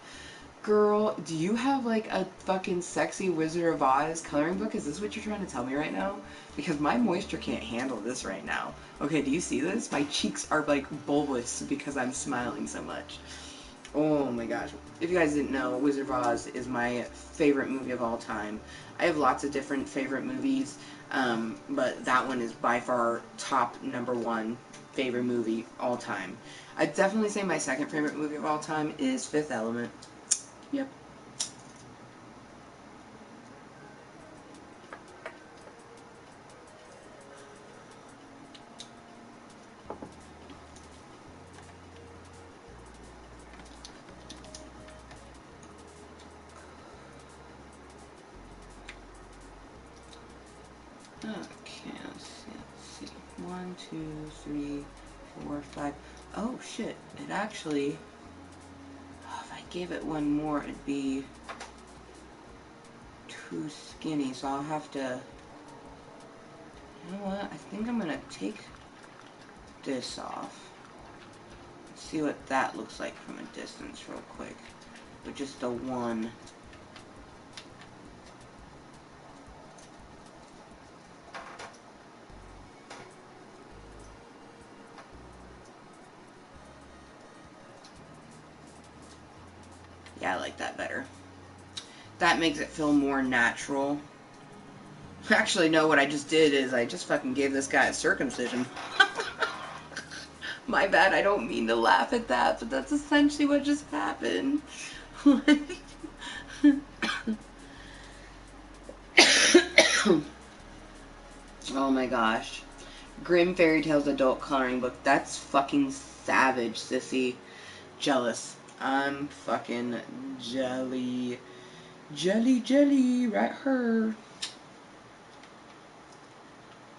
Girl, do you have like a fucking sexy Wizard of Oz coloring book? Is this what you're trying to tell me right now? Because my moisture can't handle this right now. Okay, do you see this? My cheeks are like bulbous because I'm smiling so much. Oh my gosh. If you guys didn't know, Wizard of Oz is my favorite movie of all time. I have lots of different favorite movies, but that one is by far top #1 favorite movie all time. I'd definitely say my second favorite movie of all time is Fifth Element. Yep. Okay, let's see. 1, 2, 3, 4, 5. Oh shit! It actually. Oh, if I gave it one more, it'd be too skinny. So I'll have to. You know what? I think I'm gonna take this off. See what that looks like from a distance real quick. With just the one. Yeah, I like that better. That makes it feel more natural. Actually, no, what I just did is I just fucking gave this guy a circumcision. My bad, I don't mean to laugh at that, but that's essentially what just happened. Oh my gosh. Grimm Fairy Tales adult coloring book. That's fucking savage, sissy. Jealous. I'm fucking jelly. Jelly, jelly, right her.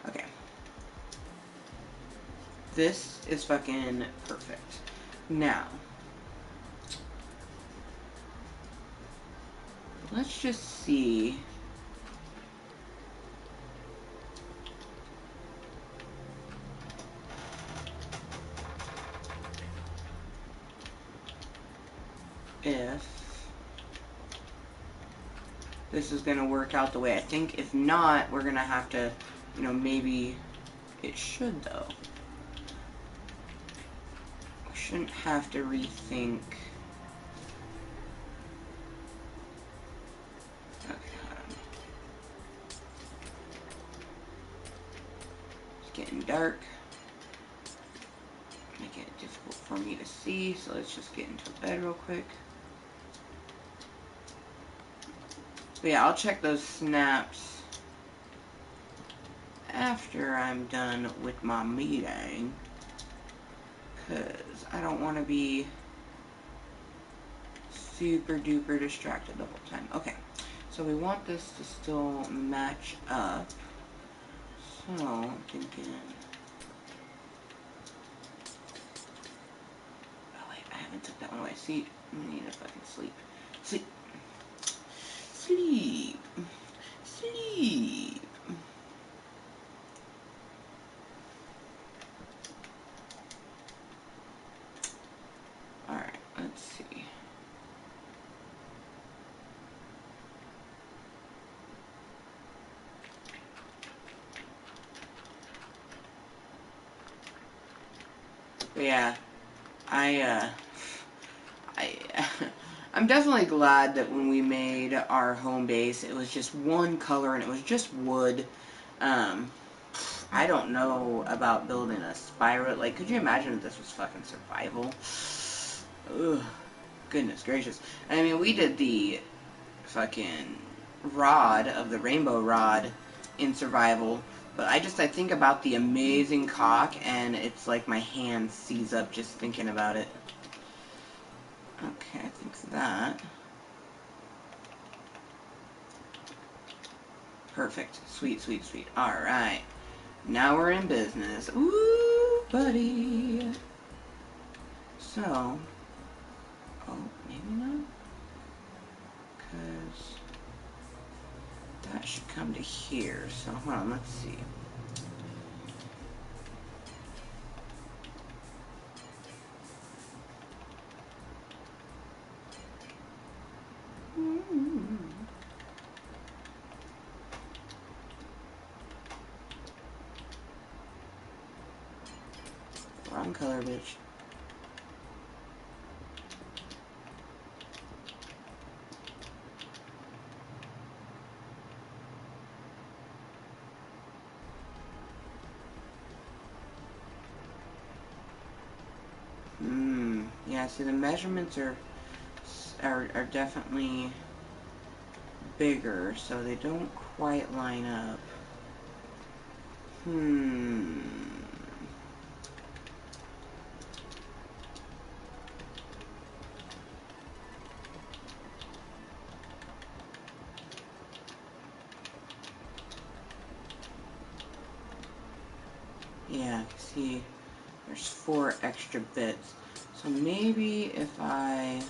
Okay. This is fucking perfect. Now, let's just see. If this is going to work out the way I think. If not, we're going to have to, you know, maybe it should though. We shouldn't have to rethink. It's getting dark. Making it difficult for me to see, so let's just get into bed real quick. But yeah, I'll check those snaps after I'm done with my meeting, because I don't want to be super duper distracted the whole time. Okay, so we want this to still match up. So I'm thinking, oh wait, I haven't took that one away. See, I need to fucking sleep. Sleep. Sleep. Sleep. Alright, let's see. But yeah, I, I, I'm definitely glad that when we made our home base, it was just one color and it was just wood. I don't know about building a spiral. Like, could you imagine if this was fucking survival? Ugh, goodness gracious. I mean, we did the fucking rod of the rainbow rod in survival, but I think about the amazing cock and it's like my hand seize up just thinking about it. Okay, I think that. Perfect. Sweet, sweet, sweet. Alright. Now we're in business. Ooh, buddy. So. Oh, maybe not? Because that should come to here. So, hold on, let's see. Wrong color, bitch. Yeah, see the measurements are definitely bigger, so they don't quite line up. Yeah, see, there's 4 extra bits. So maybe if because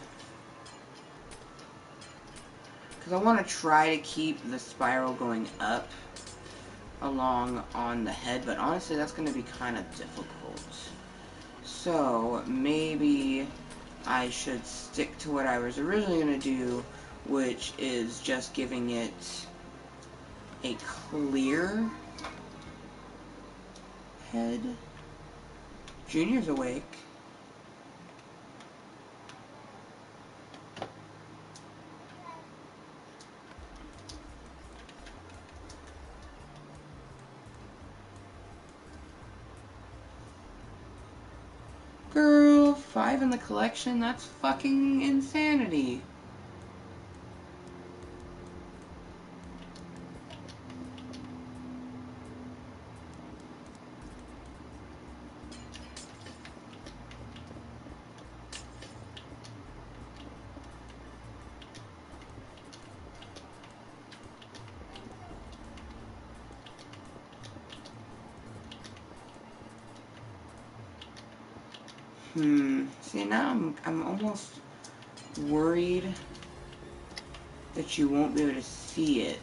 I want to try to keep the spiral going up along on the head, but honestly that's going to be kind of difficult. So maybe I should stick to what I was originally going to do, which is just giving it a clear head. Junior's awake. Girl, 5 in the collection? That's fucking insanity. See, now I'm almost worried that you won't be able to see it.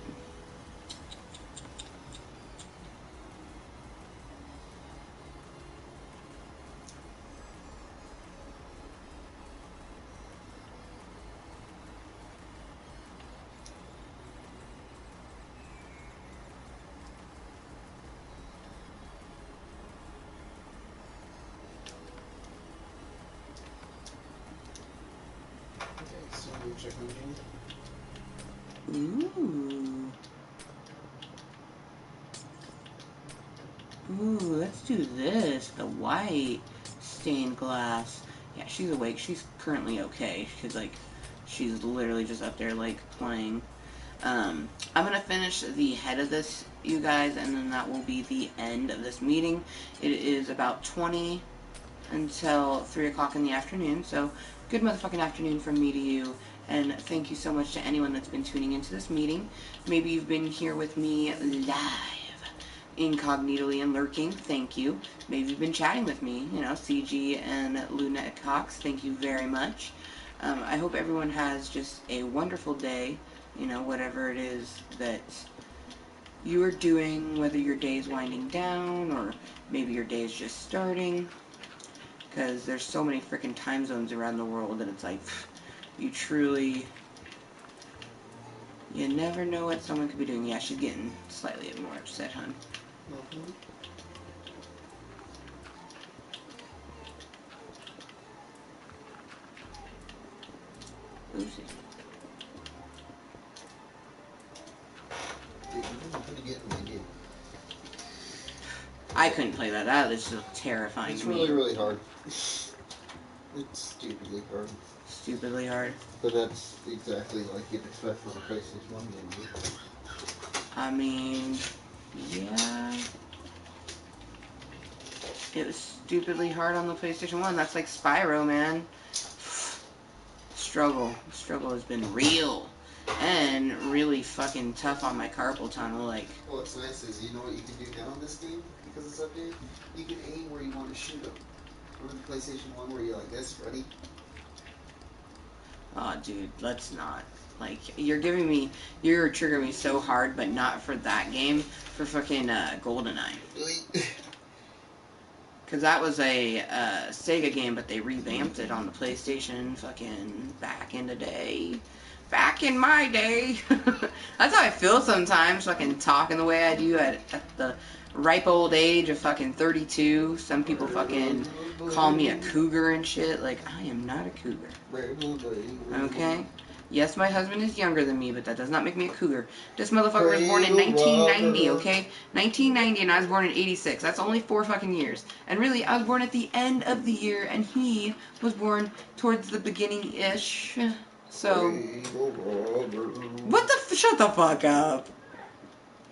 Check Ooh. Ooh, let's do this. The white stained glass. Yeah, she's awake. She's currently okay. She's literally just up there, like, playing. I'm gonna finish the head of this, you guys, and then that will be the end of this meeting. It is about 20 until 3 o'clock in the afternoon, so good motherfucking afternoon from me to you, and thank you so much to anyone that's been tuning into this meeting. Maybe you've been here with me live, incognitally and lurking, thank you. Maybe you've been chatting with me, CG and Lunette Cox, thank you very much. I hope everyone has just a wonderful day, whatever it is that you are doing, whether your day is winding down or maybe your day is just starting. Because there's so many freaking time zones around the world that it's like, you never know what someone could be doing. Yeah, she's getting slightly more upset, hon. Pretty good in my game. I couldn't play that. That was just terrifying It's to me. really, really hard. It's stupidly hard. Stupidly hard. But that's exactly like you'd expect from a PlayStation 1 game. I mean, yeah. It was stupidly hard on the PlayStation 1. That's like Spyro, man. Struggle. Struggle has been real. And really fucking tough on my carpal tunnel. Like, well, what's nice is, you know what you can do now in this game? Because it's updated? You can aim where you want to shoot them. Remember the PlayStation 1 where you're like this, ready? oh, dude, let's not. Like, you're triggering me so hard, but not for that game. For fucking GoldenEye. Because that was a Sega game, but they revamped it on the PlayStation fucking back in the day. Back in my day. That's how I feel sometimes, fucking talking the way I do at the ripe old age of fucking 32. Some people fucking call me a cougar and shit. Like, I am not a cougar. Okay? Yes, my husband is younger than me, but that does not make me a cougar. This motherfucker was born in 1990, okay? 1990, and I was born in 86. That's only 4 fucking years. And really, I was born at the end of the year, and he was born towards the beginning-ish. So, shut the fuck up.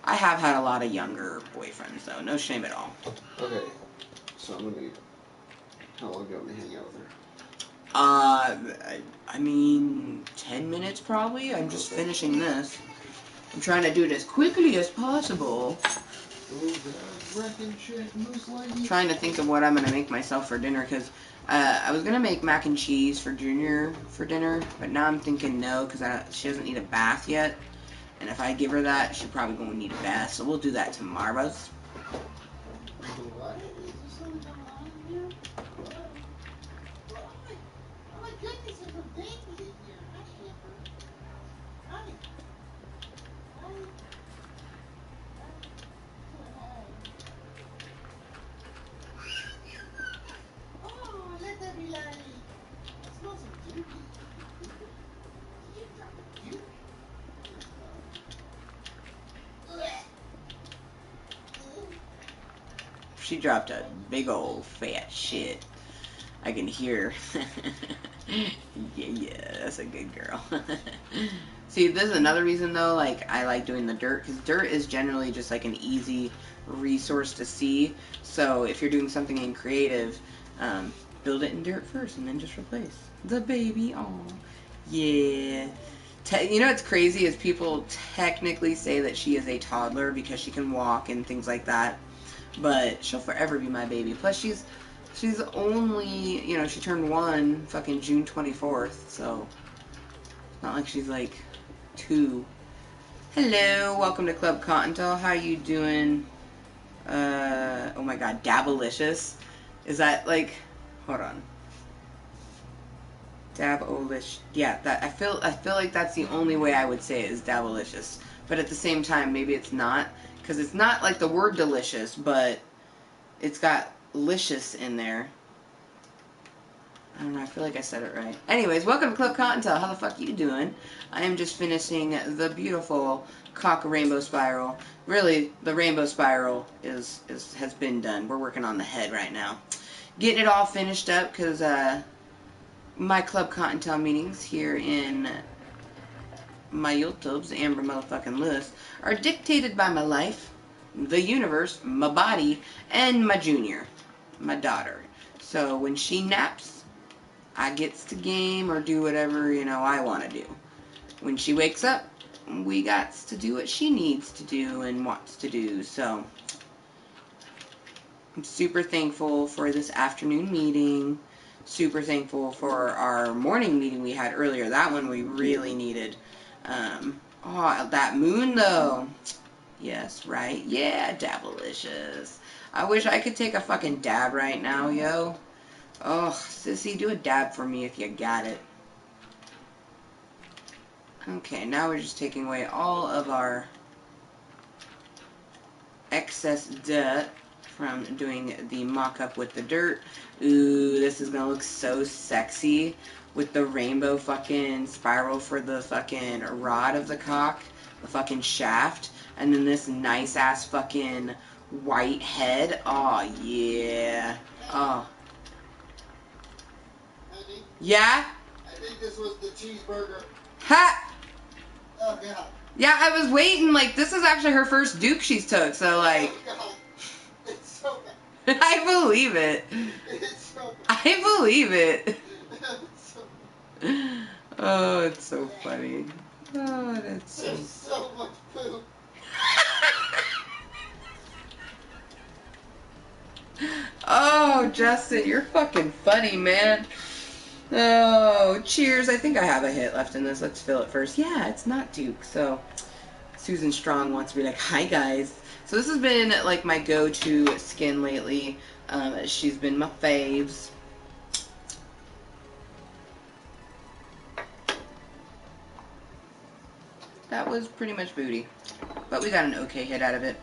I have had a lot of younger boyfriends, though. No shame at all. Okay. So I'm gonna... How long do you want me to hang out with her? I mean, 10 minutes probably. I'm just finishing this. I'm trying to do it as quickly as possible. Trying to think of what I'm going to make myself for dinner, because I was going to make mac and cheese for Junior for dinner, but now I'm thinking no, because she doesn't need a bath yet. And if I give her that, she's probably going to need a bath, so we'll do that tomorrow. She dropped a big old fat shit. I can hear. yeah, that's a good girl. See, this is another reason though, like, I like doing the dirt, because dirt is generally just like an easy resource to see. So if you're doing something in creative, build it in dirt first and then just replace the baby. Oh, yeah. You know what's crazy is people technically say that she is a toddler because she can walk and things like that. But she'll forever be my baby. Plus, she's only, you know, she turned 1 fucking June 24th, so it's not like she's like 2. Hello, welcome to Club Kottontale. How you doing? Oh my god, Dabalicious. Is that like, hold on. Dabalicious. Yeah, that I feel like that's the only way I would say it is Dabalicious. But at the same time, maybe it's not. Because it's not like the word delicious, but it's got licious in there. I don't know, I feel like I said it right. Anyways, welcome to Club Kottontale. How the fuck you doing? I am just finishing the beautiful cock rainbow spiral. Really, the rainbow spiral has been done. We're working on the head right now. Getting it all finished up because my Club Kottontale meetings here in my YouTubes, Amber motherfucking Lewis, are dictated by my life, the universe, my body, and my Junior, my daughter. So when she naps, I gets to game or do whatever, you know, I want to do. When she wakes up, we got to do what she needs to do and wants to do. So I'm super thankful for this afternoon meeting. Super thankful for our morning meeting we had earlier. That one we really needed. Oh, that moon though. Yes, right? Yeah, Dabalicious. I wish I could take a fucking dab right now, yo. Oh, sissy, do a dab for me if you got it. Okay, now we're just taking away all of our excess dirt from doing the mock-up with the dirt. Ooh, this is gonna look so sexy with the rainbow fucking spiral for the fucking rod of the cock, the fucking shaft. And then this nice ass fucking white head. Oh, yeah. Oh. Honey, Yeah? I think this was the cheeseburger. Ha! Oh, God. Yeah, I was waiting. Like, this is actually her first Duke she's took, so, like. Oh, God. It's so bad. I believe it. It's so bad. I believe it. It's so Oh, it's so funny. Oh, that's so. There's so much poop. Oh, Justin, you're fucking funny, man. Oh, cheers. I think I have a hit left in this. Let's fill it first. Yeah, it's not Duke, so Susan Strong wants to be like, hi, guys. So this has been, like, my go-to skin lately. She's been my faves. That was pretty much booty, but we got an okay hit out of it.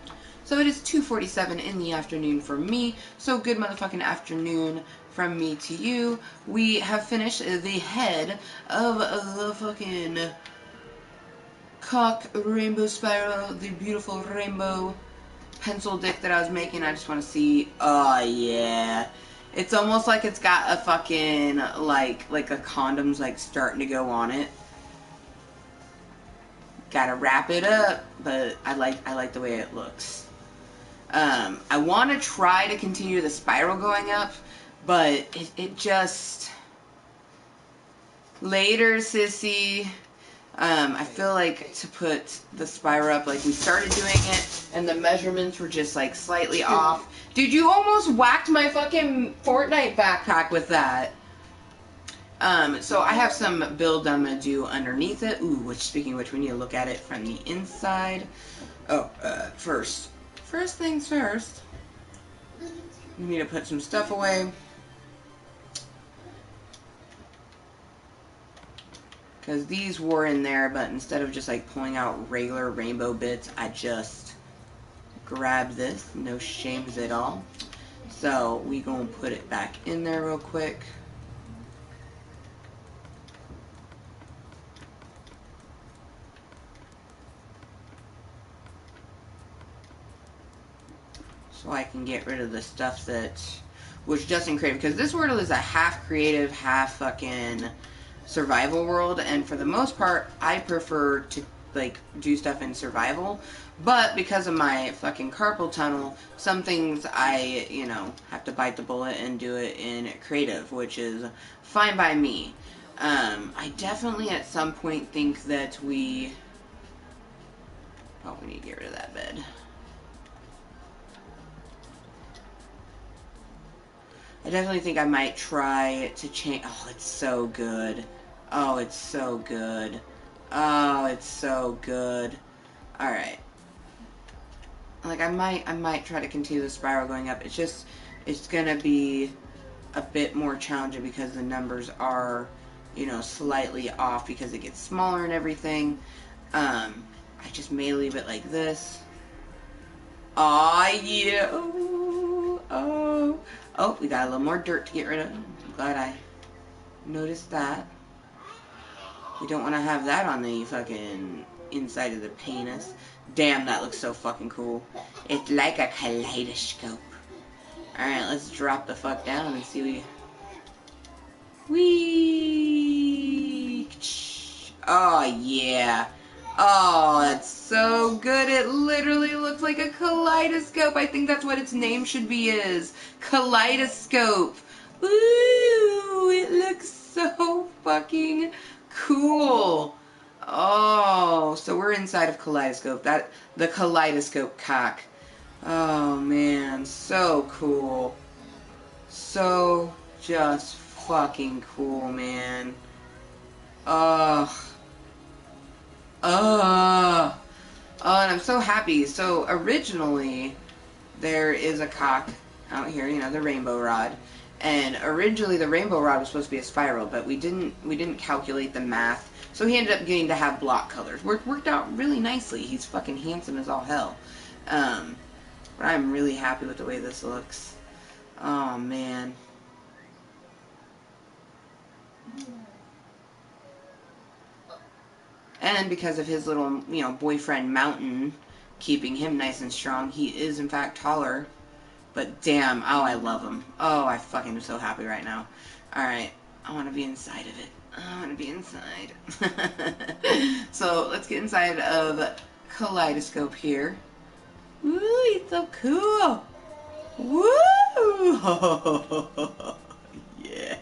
So it is 2:47 in the afternoon for me, so good motherfucking afternoon from me to you. We have finished the head of the fucking cock rainbow spiral, the beautiful rainbow pencil dick that I was making. I just want to see, oh yeah. It's almost like it's got a fucking, like a condom's like starting to go on it. Gotta wrap it up, but I like the way it looks. I want to try to continue the spiral going up, but it just... Later, sissy. I feel like to put the spiral up, like we started doing it, and the measurements were just like slightly off. Dude, you almost whacked my fucking Fortnite backpack with that. So I have some build I'm going to do underneath it. Ooh, which, speaking of which, we need to look at it from the inside. Oh, first things first. We need to put some stuff away. Because these were in there, but instead of just like pulling out regular rainbow bits, I just grabbed this. No shames at all. So we gonna put it back in there real quick. So I can get rid of the stuff that was just in creative. Because this world is a half creative, half fucking survival world. And for the most part, I prefer to like do stuff in survival. But because of my fucking carpal tunnel, some things I, you know, have to bite the bullet and do it in creative, which is fine by me. I definitely at some point think that we... Oh, we need to get rid of that bed. I definitely think I might try to change... Oh, it's so good. Oh, it's so good. Oh, it's so good. Alright. Like, I might try to continue the spiral going up. It's just, it's gonna be a bit more challenging because the numbers are, you know, slightly off because it gets smaller and everything. I just may leave it like this. Aw, yeah. Oh, oh. Oh, we got a little more dirt to get rid of. I'm glad I noticed that. We don't want to have that on the fucking inside of the penis. Damn, that looks so fucking cool. It's like a kaleidoscope. Alright, let's drop the fuck down and see Whee! Oh, yeah. Oh, that's so good. It literally looks like a kaleidoscope. I think that's what its name should be is. Kaleidoscope. Ooh, it looks so fucking cool. Oh, so we're inside of Kaleidoscope. The Kaleidoscope cock. Oh, man. So cool. So just fucking cool, man. Ugh. Oh, and I'm so happy. So originally, there is a cock out here, you know, the rainbow rod. And originally the rainbow rod was supposed to be a spiral, but we didn't calculate the math. So he ended up getting to have block colors. Worked out really nicely. He's fucking handsome as all hell. But I'm really happy with the way this looks. Oh, man. And because of his little, you know, boyfriend Mountain keeping him nice and strong. He is, in fact, taller. But damn, oh, I love him. Oh, I fucking am so happy right now. Alright, I want to be inside of it. I want to be inside. So, let's get inside of Kaleidoscope here. Woo, he's so cool. Woo! Yeah.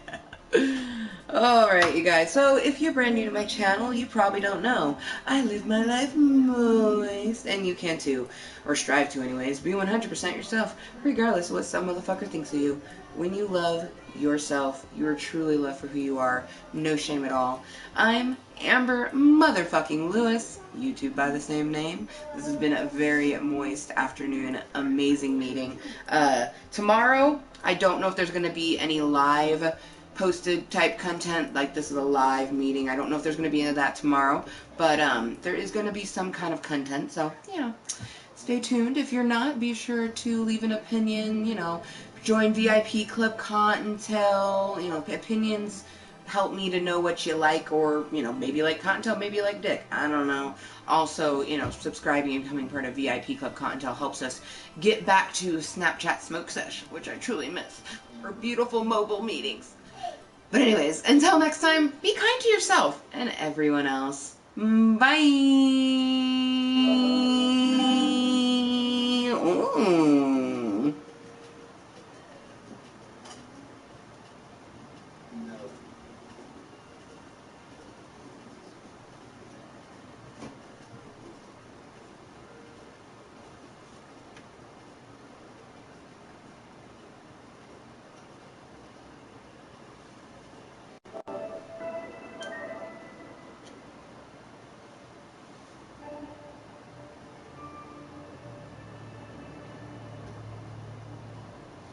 Alright, you guys. So, if you're brand new to my channel, you probably don't know. I live my life moist. And you can too. Or strive to anyways. Be 100% yourself, regardless of what some motherfucker thinks of you. When you love yourself, you are truly loved for who you are. No shame at all. I'm Amber motherfucking Lewis, YouTube by the same name. This has been a very moist afternoon, amazing meeting. Tomorrow, I don't know if there's going to be any live posted type content, like this is a live meeting. I don't know if there's going to be any of that tomorrow, but there is going to be some kind of content, so, you know, stay tuned. If you're not, be sure to leave an opinion, you know, join VIP Club Kottontale, you know, opinions help me to know what you like, or, you know, maybe you like Kottontale, maybe you like Dick, I don't know. Also, you know, subscribing and becoming part of VIP Club Kottontale helps us get back to Snapchat Smoke Sesh, which I truly miss, or beautiful mobile meetings. But anyways, until next time, be kind to yourself and everyone else. Bye! Ooh.